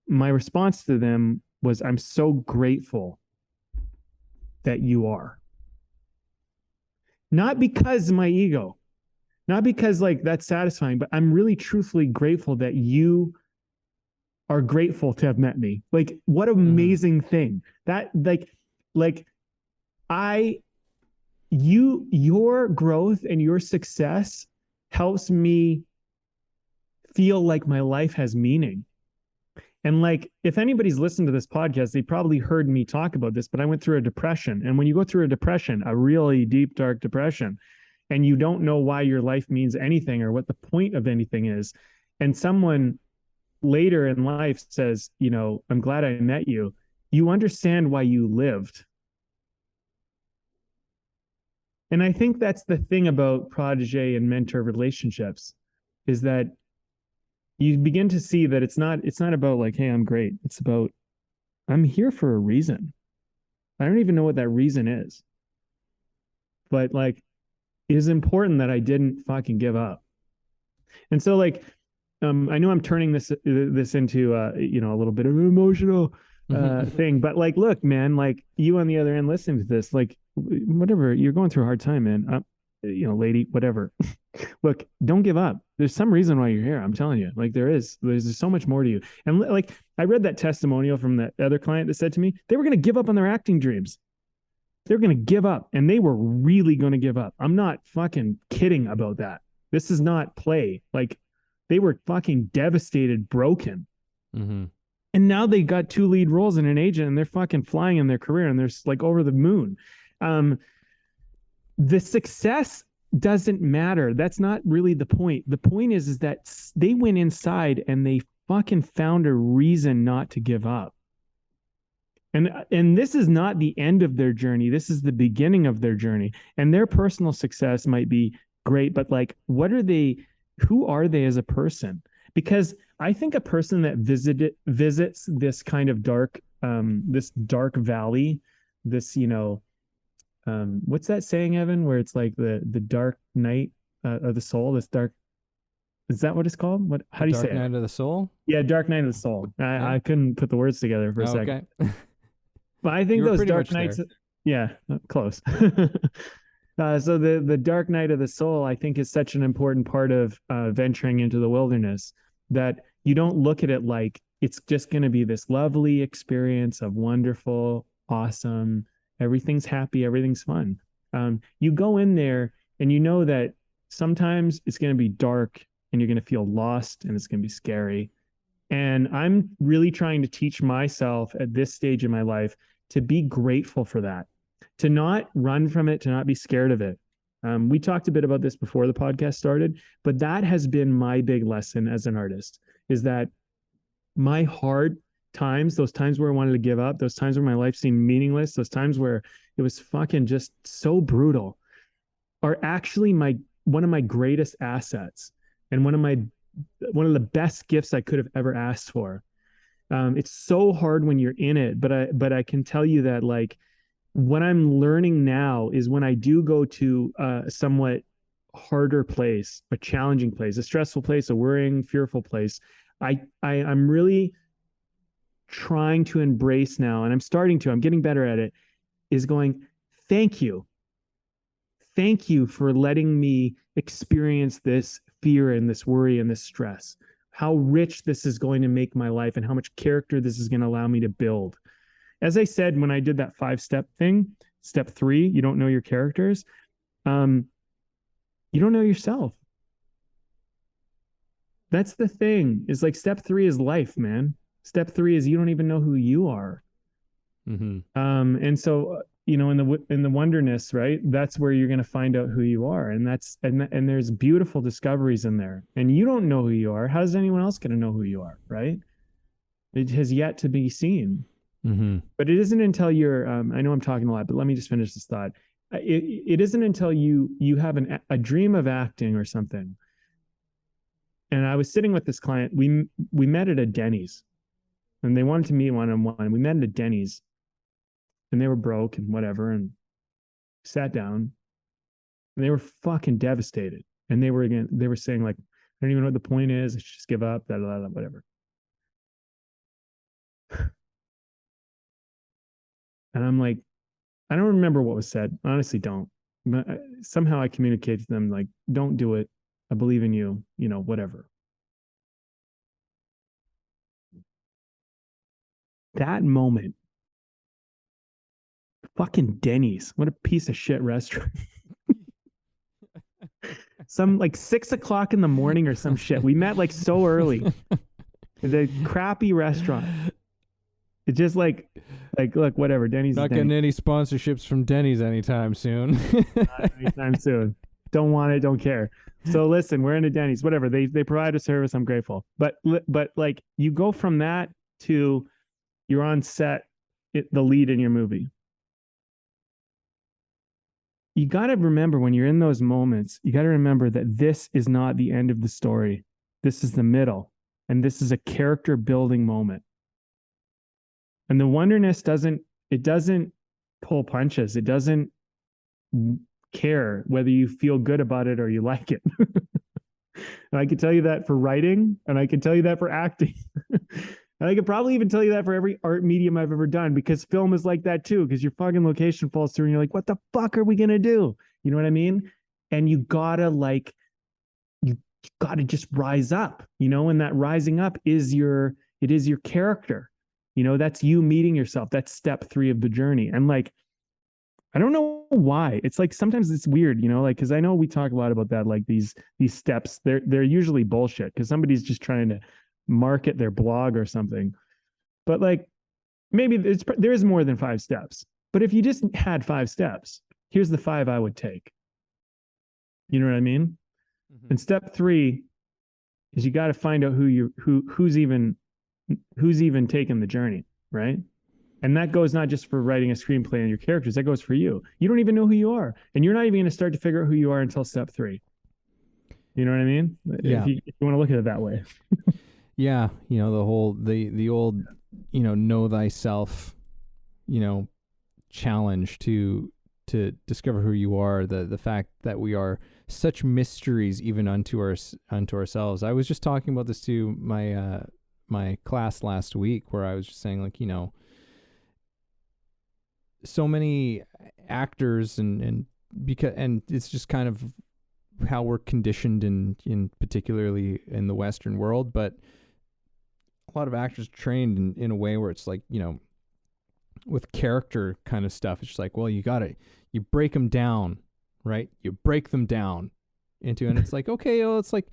My response to them was, I'm so grateful that you are. Not because of my ego, not because like that's satisfying, but I'm really truthfully grateful that you are grateful to have met me. Like, what an amazing thing that your growth and your success helps me feel like my life has meaning. And like, if anybody's listened to this podcast, they probably heard me talk about this, but I went through a depression. And when you go through a depression, a really deep, dark depression, and you don't know why your life means anything or what the point of anything is, and someone later in life says, I'm glad I met you, you understand why you lived. And I think that's the thing about protege and mentor relationships, is that you begin to see that it's not about like, hey, I'm great. It's about, I'm here for a reason. I don't even know what that reason is. But like, it is important that I didn't fucking give up. And so like, I know I'm turning this into a little bit of an emotional thing, but like, look, man, like you on the other end listening to this, like whatever, you're going through a hard time, man. Lady, whatever. Look, don't give up. There's some reason why you're here. I'm telling you, like there's so much more to you. And like, I read that testimonial from that other client that said to me, they were going to give up on their acting dreams. They're going to give up, and they were really going to give up. I'm not fucking kidding about that. This is not play. Like they were fucking devastated, broken. And now they got 2 lead roles and an agent, and they're fucking flying in their career, and they're like over the moon. The success doesn't matter. That's not really the point. The point is that they went inside and they fucking found a reason not to give up. And this is not the end of their journey. This is the beginning of their journey. And their personal success might be great, but like, who are they as a person? Because I think a person that visits this kind of dark valley, this, what's that saying, Evan, where it's like the dark night of the soul, this dark, is that what it's called? How do you say it? Dark night of the soul? Yeah, dark night of the soul. I couldn't put the words together for a second. Okay. But I think those dark nights, yeah, close. So the dark night of the soul, I think, is such an important part of venturing into the wilderness, that you don't look at it like it's just going to be this lovely experience of wonderful, awesome, everything's happy, everything's fun. You go in there And you know that sometimes it's going to be dark and you're going to feel lost and it's going to be scary. And I'm really trying to teach myself at this stage in my life to be grateful for that, to not run from it, to not be scared of it. We talked a bit about this before the podcast started, but that has been my big lesson as an artist, is that my hard times, those times where I wanted to give up, those times where my life seemed meaningless, those times where it was fucking just so brutal, are actually one of my greatest assets and one of the best gifts I could have ever asked for. It's so hard when you're in it, but I can tell you that, like, what I'm learning now is when I do go to a somewhat harder place, a challenging place, a stressful place, a worrying, fearful place, I'm really trying to embrace now, and I'm getting better at it, is going, thank you. Thank you for letting me experience this fear and this worry and this stress. How rich this is going to make my life and how much character this is going to allow me to build. As I said, when I did that 5-step thing, step 3, you don't know your characters. You don't know yourself. That's the thing. Is like step 3 is life, man. Step 3 is you don't even know who you are. Mm-hmm. And so, you know, in the Wonderness, right? That's where you're going to find out who you are, and there's beautiful discoveries in there. And you don't know who you are. How's anyone else going to know who you are, right? It has yet to be seen. Mm-hmm. But it isn't until you're. I know I'm talking a lot, but let me just finish this thought. It isn't until you have a dream of acting or something. And I was sitting with this client. We met at a Denny's, and they wanted to meet one-on-one. We met at a Denny's. And they were broke and whatever, and sat down, and they were fucking devastated. And they were saying, like, I don't even know what the point is. I should just give up, whatever. And I'm like, I don't remember what was said. Honestly, don't. But somehow I communicated to them, like, don't do it. I believe in you, you know, whatever. That moment, fucking Denny's, what a piece of shit restaurant. Some like 6 o'clock in the morning or some shit. We met like so early. The crappy restaurant. It's just like look, whatever. Denny's. Not getting any sponsorships from Denny's anytime soon. Not anytime soon. Don't want it. Don't care. So listen, we're in a Denny's. Whatever. They provide a service. I'm grateful. But like you go from that to you're on set, the lead in your movie. You got to remember when you're in those moments, you got to remember that this is not the end of the story. This is the middle. And this is a character building moment. And the Wonderness doesn't pull punches. It doesn't care whether you feel good about it or you like it. And I can tell you that for writing, and I can tell you that for acting. And I could probably even tell you that for every art medium I've ever done, because film is like that too, because your fucking location falls through and you're like, what the fuck are we going to do? You know what I mean? And you gotta just rise up, you know, and that rising up is your character. You know, that's you meeting yourself. That's step 3 of the journey. And like, I don't know why. It's like sometimes it's weird, you know, like, because I know we talk a lot about that, like these steps. They're usually bullshit because somebody's just trying to market their blog or something. But like, maybe there is more than 5 steps. But if you just had 5 steps, here's the 5 I would take. You know what I mean? Mm-hmm. And step 3 is you got to find out who's even taking the journey, right? And that goes not just for writing a screenplay and your characters, that goes for you. You don't even know who you are. And you're not even going to start to figure out who you are until step 3. You know what I mean? Yeah. If you want to look at it that way. Yeah. You know, the old, you know thyself, you know, challenge to discover who you are, the fact that we are such mysteries even unto ourselves. I was just talking about this to my class last week, where I was just saying, like, you know, so many actors and it's just kind of how we're conditioned in particularly in the Western world, but a lot of actors trained in a way where it's like, you know, with character kind of stuff, it's just like, well, you break them down, right? You break them down into, and it's like, okay, well, it's like,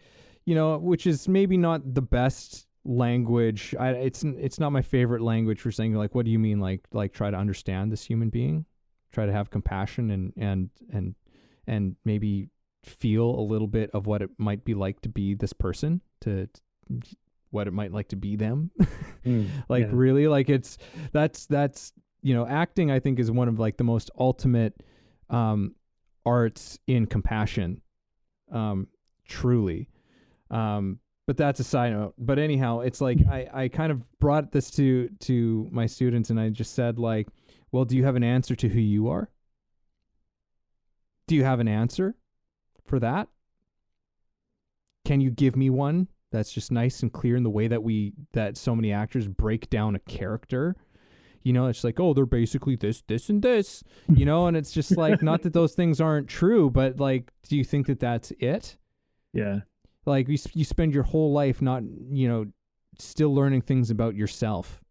which is maybe not the best language. It's not my favorite language for saying, like, what do you mean? Like try to understand this human being, try to have compassion and maybe feel a little bit of what it might be like to be this person, to what it might like to be them. Really, like that's acting, I think, is one of like the most ultimate arts in compassion, truly. But that's a side note. But anyhow, it's like I kind of brought this to my students, and I just said, like, well, do you have an answer to who you are? Do you have an answer for that? Can you give me one that's just nice and clear in the way that so many actors break down a character? It's like, oh, they're basically this, and this, and it's just like, not that those things aren't true, but like, do you think that that's it? Yeah. Like you spend your whole life not, still learning things about yourself,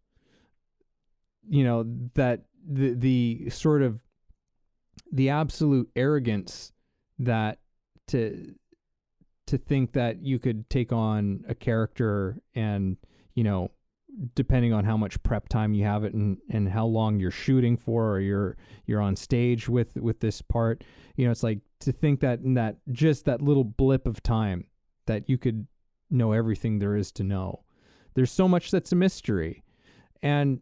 that the sort of the absolute arrogance that to think that you could take on a character and, depending on how much prep time you have it and how long you're shooting for, or you're on stage with this part, it's like to think that in that just that little blip of time that you could know everything there is to know. There's so much that's a mystery. And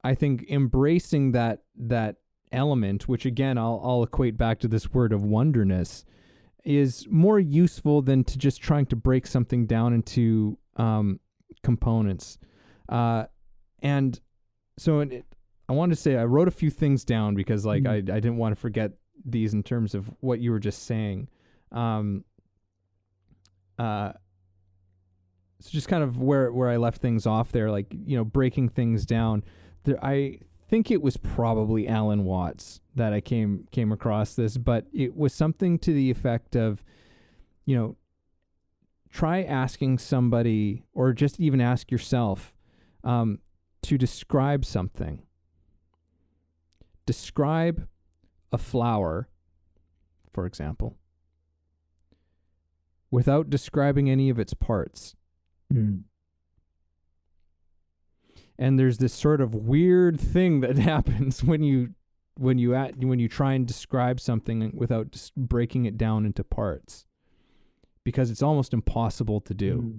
I think embracing that element, which again, I'll equate back to this word of wonderness, is more useful than to just trying to break something down into components. And so I wanted to say, I wrote a few things down because like I didn't want to forget these in terms of what you were just saying. So just kind of where I left things off there, like, breaking things down there. I think it was probably Alan Watts that I came across this, but it was something to the effect of, try asking somebody, or just even ask yourself, to describe something. Describe a flower, for example, without describing any of its parts. And there's this sort of weird thing that happens when you try and describe something without just breaking it down into parts, because it's almost impossible to do.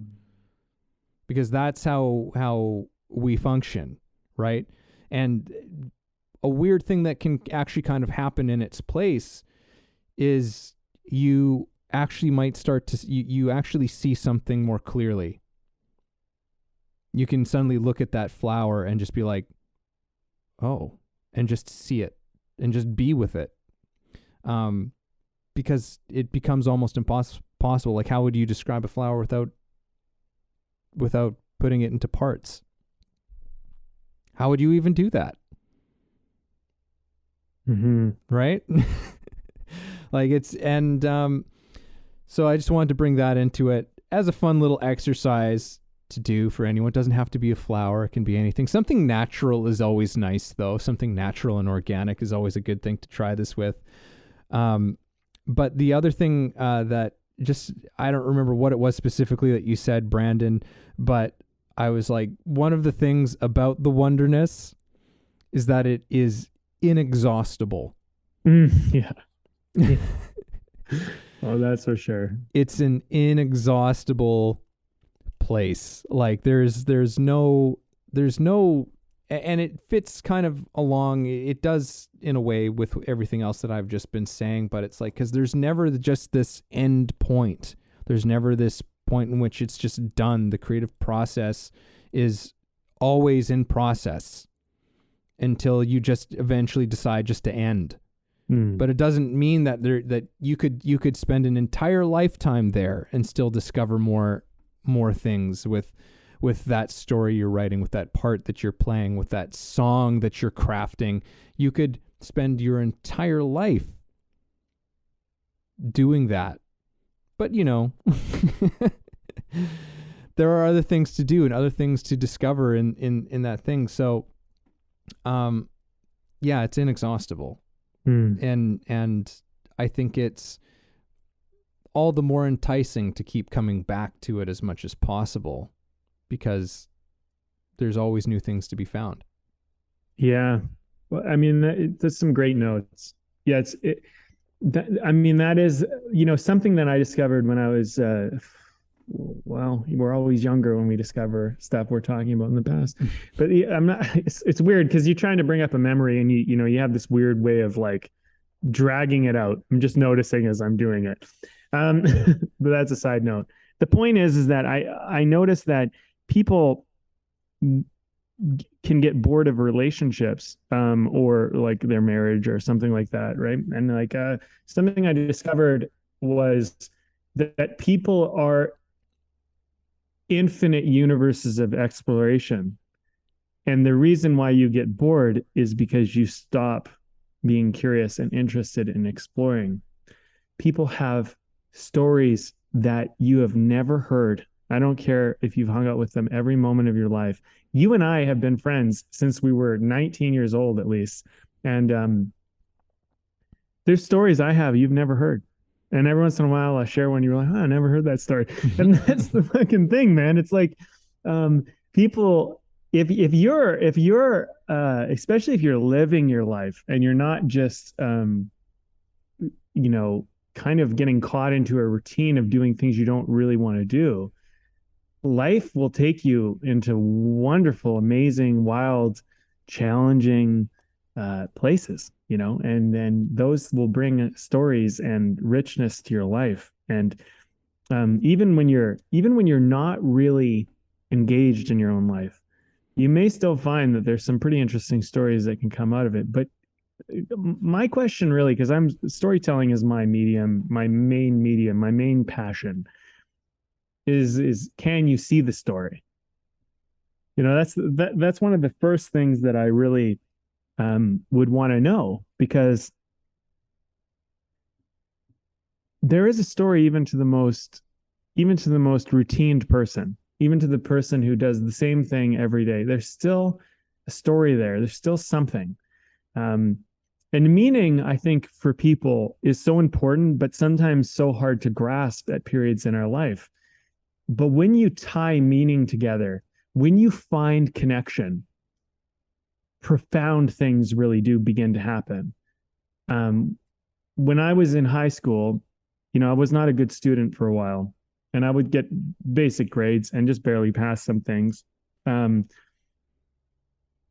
Because that's how we function, right? And a weird thing that can actually kind of happen in its place is you actually might start to you actually see something more clearly. You can suddenly look at that flower and just be like, oh, and just see it and just be with it. Because it becomes almost impossible. Like, how would you describe a flower without putting it into parts? How would you even do that? Right? Like so I just wanted to bring that into it as a fun little exercise to do for anyone. It doesn't have to be a flower. It can be anything. Something natural is always nice, though. Something natural and organic is always a good thing to try this with. But the other thing that I don't remember what it was specifically that you said, Brandon, but I was like, one of the things about the Wonderness is that it is inexhaustible. Yeah. Oh, that's for sure. It's an inexhaustible place. Like there's no, and it fits kind of along. It does in a way with everything else that I've just been saying, but it's like, because there's never just this end point. There's never this point in which it's just done. The creative process is always in process until you just eventually decide just to end. But it doesn't mean that that you could spend an entire lifetime there and still discover more things with that story you're writing, with that part that you're playing, with that song that you're crafting. You could spend your entire life doing that. But there are other things to do and other things to discover in that thing. So yeah, it's inexhaustible. And I think it's all the more enticing to keep coming back to it as much as possible, because there's always new things to be found. Yeah. Well, I mean, that's some great notes. Yeah, that is, something that I discovered when I was, well, we're always younger when we discover stuff we're talking about in the past. But I'm not, it's weird because you're trying to bring up a memory and you have this weird way of like dragging it out. I'm just noticing as I'm doing it. But that's a side note. The point is that I noticed that people can get bored of relationships, or like their marriage or something like that, right? And like something I discovered was that people are infinite universes of exploration, and the reason why you get bored is because you stop being curious and interested in exploring. People have stories that you have never heard. I don't care if you've hung out with them every moment of your life. You and I have been friends since we were 19 years old, at least. And there's stories I have you've never heard. And every once in a while, I'll share one. You're like, I never heard that story. And that's the fucking thing, man. It's like people, if you're especially if you're living your life and you're not just, kind of getting caught into a routine of doing things you don't really want to do, life will take you into wonderful, amazing, wild, challenging places, and then those will bring stories and richness to your life. And even when you're not really engaged in your own life, you may still find that there's some pretty interesting stories that can come out of it. But my question really, because storytelling is my medium, my main passion, is can you see the story? That's one of the first things that I really would want to know, because there is a story even to the most routined person, even to the person who does the same thing every day. There's still a story there. There's still something. And meaning, I think, for people is so important, but sometimes so hard to grasp at periods in our life. But when you tie meaning together, when you find connection, profound things really do begin to happen. When I was in high school, I was not a good student for a while, and I would get basic grades and just barely pass some things.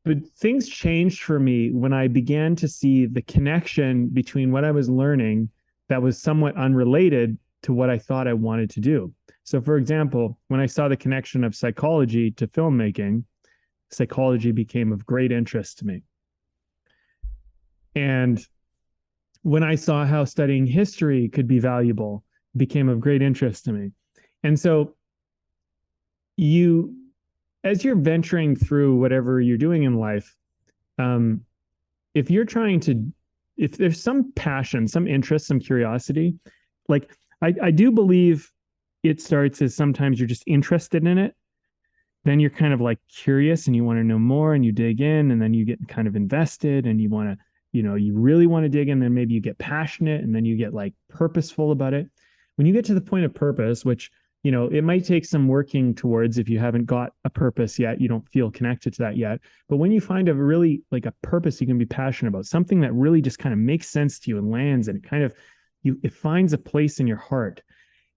But things changed for me when I began to see the connection between what I was learning that was somewhat unrelated to what I thought I wanted to do. So, for example, when I saw the connection of psychology to filmmaking, psychology became of great interest to me. And when I saw how studying history could be valuable, it became of great interest to me. And so as you're venturing through whatever you're doing in life, if there's some passion, some interest, some curiosity, like I do believe it starts as sometimes you're just interested in it. Then you're kind of like curious and you want to know more and you dig in, and then you get kind of invested and you want to, you really want to dig in. Then maybe you get passionate and then you get like purposeful about it. When you get to the point of purpose, which it might take some working towards, if you haven't got a purpose yet, you don't feel connected to that yet. But when you find a really like a purpose you can be passionate about, something that really just kind of makes sense to you and lands, and it finds a place in your heart,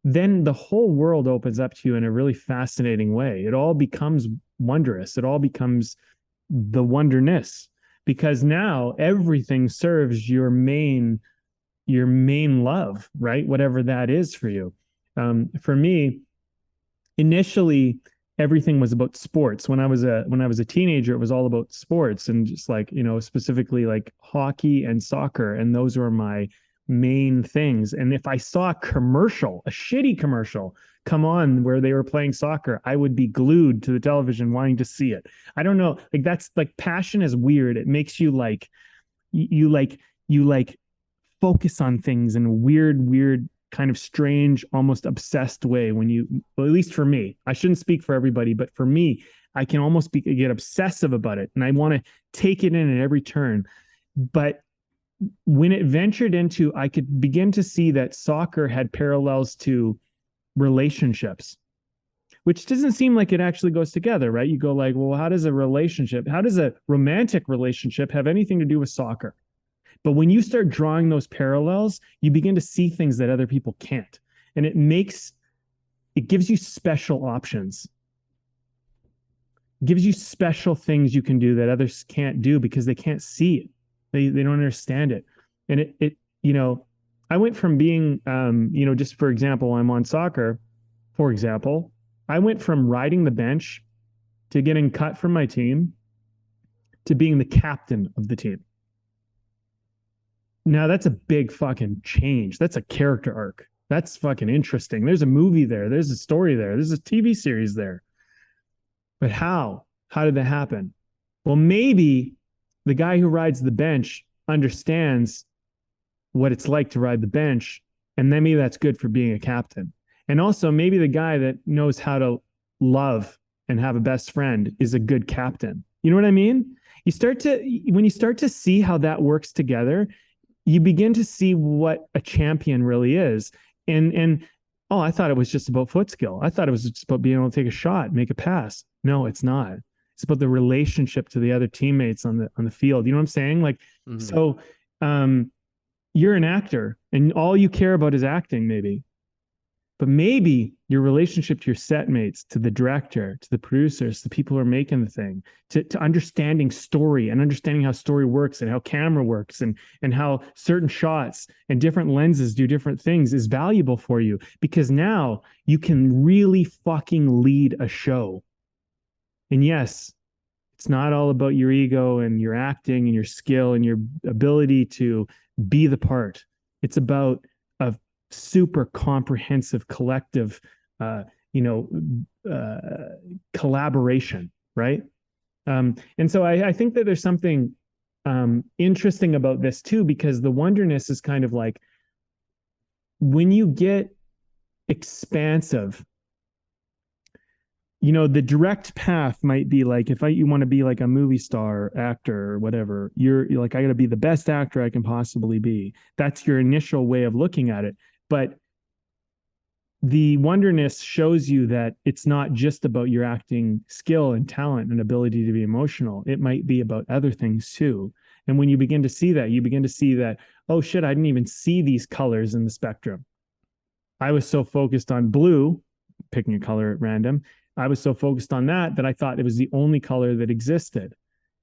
then the whole world opens up to you in a really fascinating way. It all becomes wondrous. It all becomes the wonderness, because now everything serves your main love, right? Whatever that is for you. For me, initially, everything was about sports. When I was a teenager, it was all about sports, and just like, specifically like hockey and soccer. And those were my main things. And if I saw a shitty commercial come on where they were playing soccer, I would be glued to the television wanting to see it. I don't know. Like, that's like, passion is weird. It makes you like, you focus on things in a weird, kind of strange, almost obsessed way well, at least for me. I shouldn't speak for everybody, but for me, I can almost get obsessive about it, and I want to take it in at every turn. But when it ventured into, I could begin to see that soccer had parallels to relationships, which doesn't seem like it actually goes together, right? You go like, well, how does a romantic relationship have anything to do with soccer? But when you start drawing those parallels, you begin to see things that other people can't. And it gives you special options. It gives you special things you can do that others can't do because they can't see it. They don't understand it. And I went from being, just for example, I'm on soccer, for example, I went from riding the bench to getting cut from my team to being the captain of the team. Now that's a big fucking change. That's a character arc. That's fucking interesting. There's a movie there. There's a story there. There's a TV series there. But how? How did that happen? Well, maybe the guy who rides the bench understands what it's like to ride the bench, and then maybe that's good for being a captain. And also maybe the guy that knows how to love and have a best friend is a good captain. You know what I mean? When you start to see how that works together, you begin to see what a champion really is. And I thought it was just about foot skill. I thought it was just about being able to take a shot, make a pass. No, it's not. It's about the relationship to the other teammates on the field. You know what I'm saying? Like, so you're an actor and all you care about is acting, maybe. But maybe your relationship to your set mates, to the director, to the producers, the people who are making the thing, to understanding story and understanding how story works and how camera works and how certain shots and different lenses do different things is valuable for you, because now you can really fucking lead a show. And yes, it's not all about your ego and your acting and your skill and your ability to be the part. It's about a super comprehensive collective collaboration, right? And so I think that there's something interesting about this too, because the Wonderness is kind of like, when you get expansive, the direct path might be like, if you want to be like a movie star, actor, or whatever, you're like, I got to be the best actor I can possibly be. That's your initial way of looking at it. But the Wonderness shows you that it's not just about your acting skill and talent and ability to be emotional. It might be about other things too. And when you begin to see that, you begin to see that, oh shit, I didn't even see these colors in the spectrum. I was so focused on blue, picking a color at random. I was so focused on that I thought it was the only color that existed.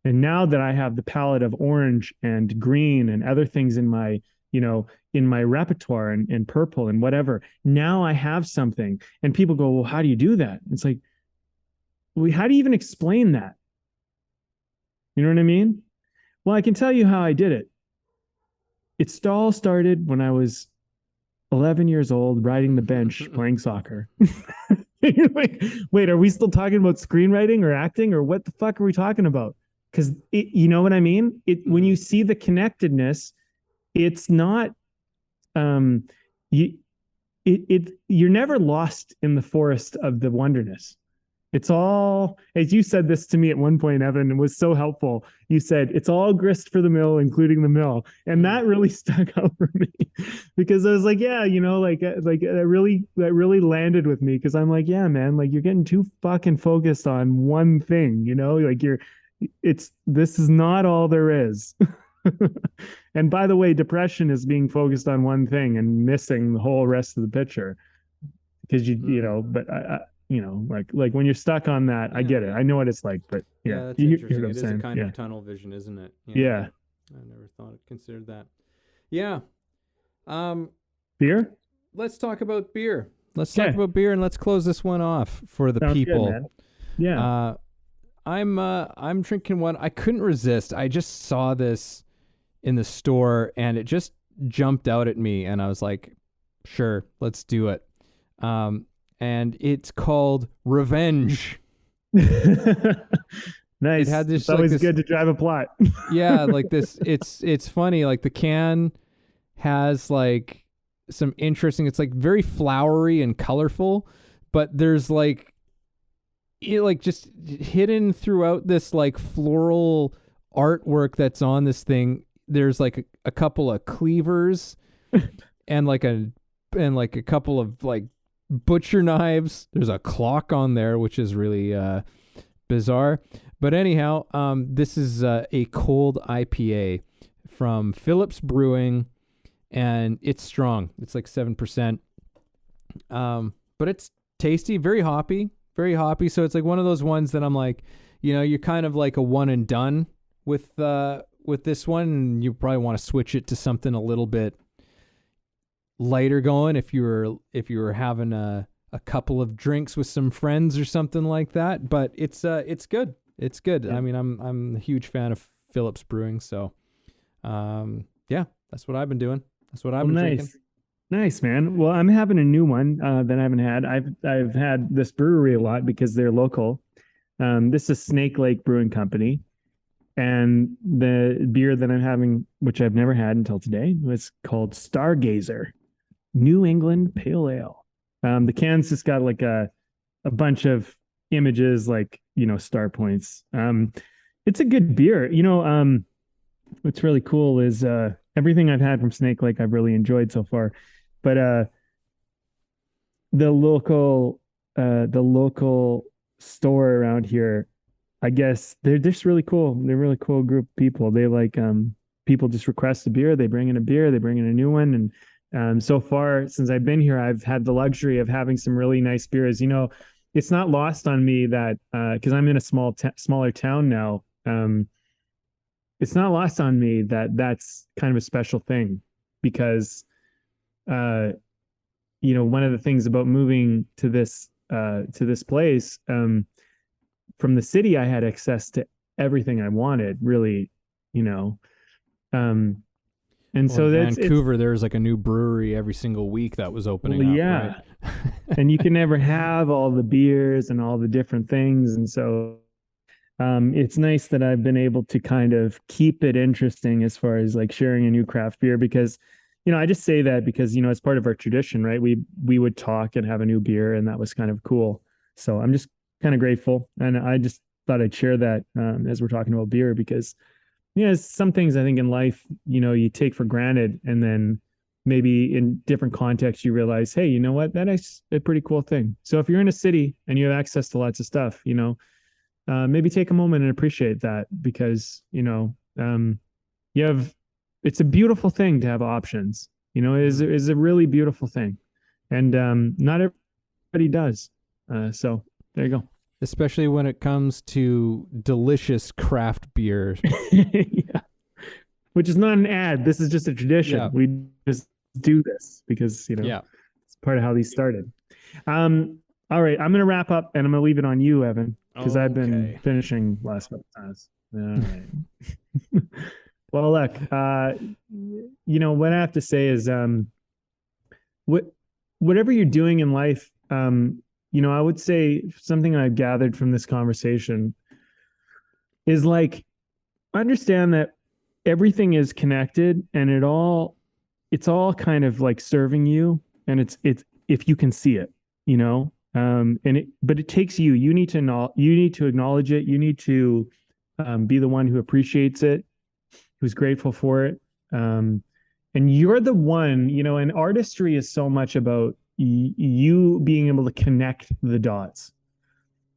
And now that I have the palette of orange and green and other things in my repertoire and purple and whatever, now I have something. And people go, well, how do you do that? It's like, well, how do you even explain that? You know what I mean? Well, I can tell you how I did it. It all started when I was 11 years old, riding the bench, playing soccer. You're like, wait, are we still talking about screenwriting or acting, or what the fuck are we talking about? Because you know what I mean? When you see the connectedness, it's not you're never lost in the forest of the Wonderness. It's all, as you said this to me at one point, Evan, it was so helpful. You said it's all grist for the mill, including the mill. And that really stuck out for me, because I was like, yeah, that really landed with me, because I'm like, yeah, man, like you're getting too fucking focused on one thing, like this is not all there is. And by the way, depression is being focused on one thing and missing the whole rest of the picture, because but like when you're stuck on that, I get it. I know what it's like, but yeah, that's interesting. It is a kind of tunnel vision, isn't it? Yeah. I never considered that. Yeah. Beer? Let's talk about beer. Let's talk about beer, and let's close this one off for the people. Good, man. Yeah. I'm drinking one. I couldn't resist. I just saw this in the store and it just jumped out at me, and I was like, sure, let's do it. And it's called Revenge. Nice. It had this, it's always good to drive a plot. Yeah, like this. It's funny. Like the can has like some interesting. It's like very flowery and colorful, but there's like just hidden throughout this like floral artwork that's on this thing. there's like a couple of cleavers and like a couple of like butcher knives. There's a clock on there, which is really bizarre. But anyhow, this is a cold IPA from Phillips Brewing, and it's strong. It's like 7%. But it's tasty, very hoppy, very hoppy. So it's like one of those ones that I'm like, you know, you're kind of like a one and done with this one, and you probably want to switch it to something a little bit lighter going if you were having a couple of drinks with some friends or something like that. But it's good. It's good. Yeah. I mean, I'm a huge fan of Phillips Brewing, so yeah, that's what I've been doing. That's what I've been drinking. Nice, man. Well, I'm having a new one that I haven't had. I've had this brewery a lot because they're local. This is Snake Lake Brewing Company, and the beer that I'm having, which I've never had until today, was called Stargazer New England Pale Ale. The can's just got like a bunch of images, like, you know, star points. It's a good beer. You know, what's really cool is everything I've had from Snake Lake I've really enjoyed so far. But the local store around here, I guess they're just really cool. They're a really cool group of people. They like people just request a beer, they bring in a beer, they bring in a new one. And so far since I've been here, I've had the luxury of having some really nice beers. You know, it's not lost on me that because I'm in a smaller town now. It's not lost on me that that's kind of a special thing, because you know, one of the things about moving to this place, from the city, I had access to everything I wanted, really, you know. And well, so that's Vancouver, there's like a new brewery every single week that was opening up. Yeah. Right? And you can never have all the beers and all the different things. And so it's nice that I've been able to kind of keep it interesting as far as like sharing a new craft beer, because, you know, I just say that because, you know, it's part of our tradition, right? We would talk and have a new beer, and that was kind of cool. So I'm just kind of grateful. And I just thought I'd share that as we're talking about beer, because, you know, some things I think in life, you know, you take for granted, and then maybe in different contexts, you realize, hey, you know what, that is a pretty cool thing. So if you're in a city and you have access to lots of stuff, you know, maybe take a moment and appreciate that, because, you know, it's a beautiful thing to have options, you know, is a really beautiful thing. And not everybody does. So there you go. Especially when it comes to delicious craft beer. Yeah. Which is not an ad. This is just a tradition. Yeah. We just do this because, you know, yeah, it's part of how these started. All right. I'm going to wrap up, and I'm going to leave it on you, Evan, because I've been finishing last couple times. All right. Well, look, you know, what I have to say is, whatever you're doing in life, you know, I would say something I've gathered from this conversation is like, understand that everything is connected, and it's all kind of like serving you, and it's if you can see it, you know, but it takes you need to acknowledge it. You need to be the one who appreciates it, who's grateful for it. And you're the one, you know, and artistry is so much about you being able to connect the dots.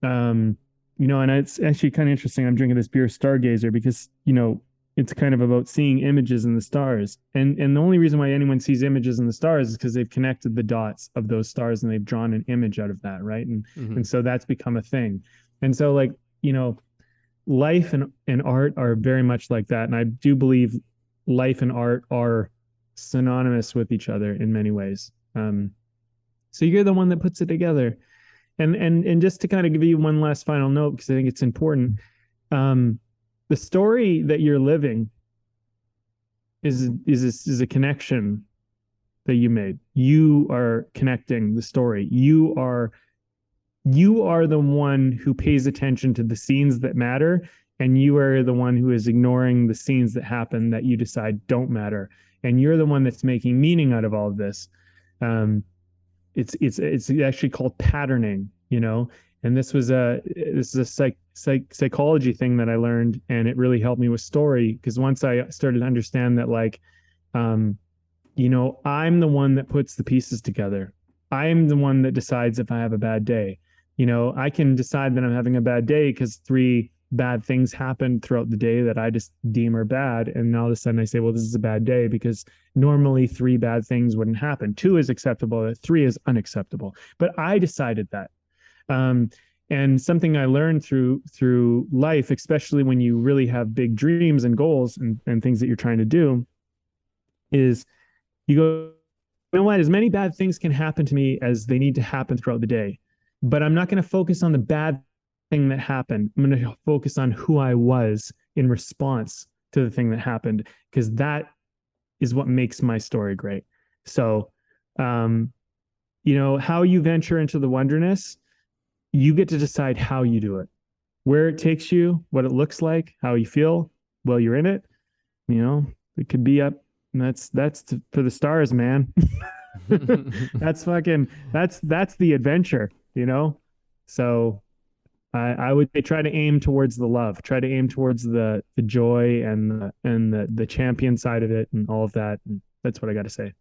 You know, and it's actually kind of interesting. I'm drinking this beer, Stargazer, because, you know, it's kind of about seeing images in the stars. And the only reason why anyone sees images in the stars is because they've connected the dots of those stars and they've drawn an image out of that. Right. And so that's become a thing. And so, like, you know, life and art are very much like that. And I do believe life and art are synonymous with each other in many ways. So you're the one that puts it together. And just to kind of give you one last final note, because I think it's important, the story that you're living is a connection that you made. You are connecting the story. You are the one who pays attention to the scenes that matter, and you are the one who is ignoring the scenes that happen that you decide don't matter. And you're the one that's making meaning out of all of this. It's actually called patterning, you know, And this is a psychology thing that I learned, and it really helped me with story, because once I started to understand that, like, I'm the one that puts the pieces together. I'm the one that decides if I have a bad day. I can decide that I'm having a bad day because 3 bad things happened throughout the day that I just deem are bad. And now all of a sudden I say, well, this is a bad day because normally 3 bad things wouldn't happen. 2 is acceptable, 3 is unacceptable. But I decided that. And something I learned through life, especially when you really have big dreams and goals and things that you're trying to do, is you go, you know what, as many bad things can happen to me as they need to happen throughout the day. But I'm not going to focus on the bad thing that happened. I'm going to focus on who I was in response to the thing that happened, because that is what makes my story great. So, how you venture into the wonderness, you get to decide how you do it, where it takes you, what it looks like, how you feel while you're in it. It could be up. That's for the stars, man. That's the adventure, So I would say try to aim towards the love, try to aim towards the joy and the champion side of it and all of that. And that's what I got to say.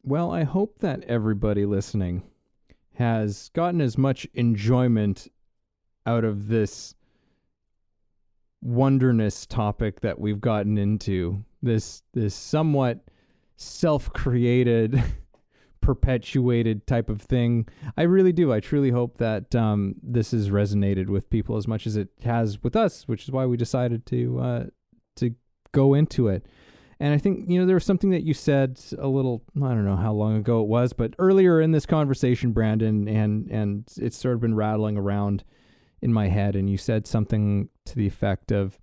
Well, I hope that everybody listening has gotten as much enjoyment out of this wonderness topic that we've gotten into, this somewhat self-created, perpetuated type of thing. I really do. I truly hope that this has resonated with people as much as it has with us, which is why we decided to go into it. And I think, there was something that you said a little, I don't know how long ago it was, but earlier in this conversation, Brandon, and it's sort of been rattling around in my head, and you said something to the effect of,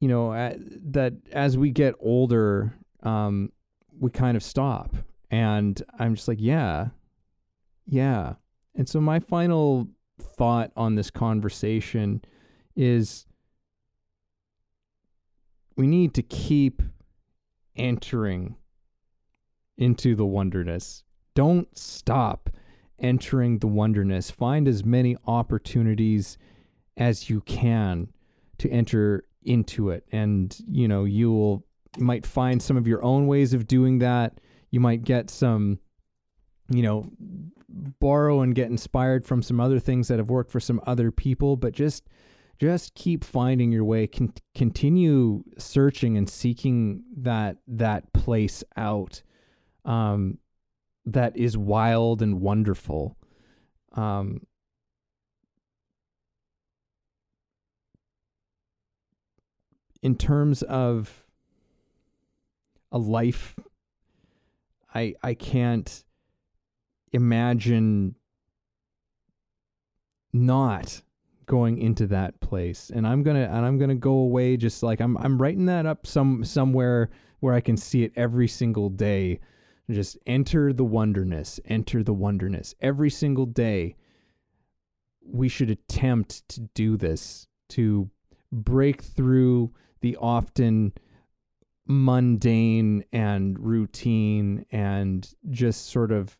that as we get older, we kind of stop. And I'm just like, yeah. And so my final thought on this conversation is we need to keep entering into the wonderness. Don't stop entering the wonderness. Find as many opportunities as you can to enter into it. And, you might find some of your own ways of doing that. You might get some, borrow and get inspired from some other things that have worked for some other people, but just keep finding your way. Continue searching and seeking that place out that is wild and wonderful. In terms of a life, I can't imagine not going into that place. And I'm gonna go away just like I'm writing that up somewhere where I can see it every single day. Just enter the wonderness every single day. We should attempt to do this, to break through the often mundane and routine and just sort of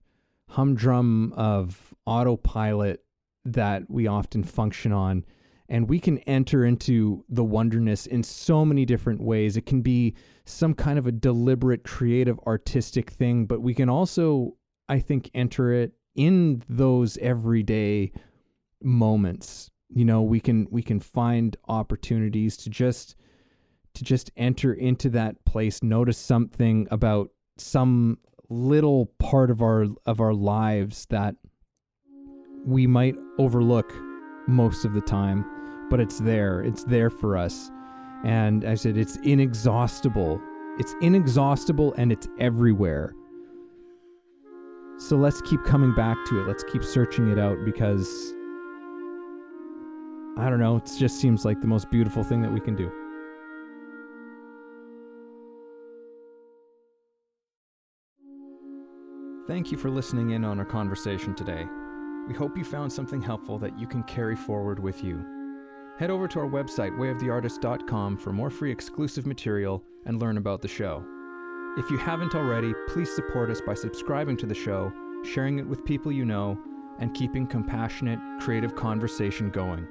humdrum of autopilot that we often function on. And we can enter into the wonderness in so many different ways. It can be some kind of a deliberate, creative, artistic thing, but we can also, I think, enter it in those everyday moments. We can find opportunities to just enter into that place, notice something about some little part of our lives that we might overlook most of the time, but it's there for us. And I said, it's inexhaustible and it's everywhere. So let's keep coming back to it. Let's keep searching it out, because I don't know, it just seems like the most beautiful thing that we can do. Thank you for listening in on our conversation today. We hope you found something helpful that you can carry forward with you. Head over to our website, wayoftheartist.com, for more free exclusive material and learn about the show. If you haven't already, please support us by subscribing to the show, sharing it with people you know, and keeping compassionate, creative conversation going.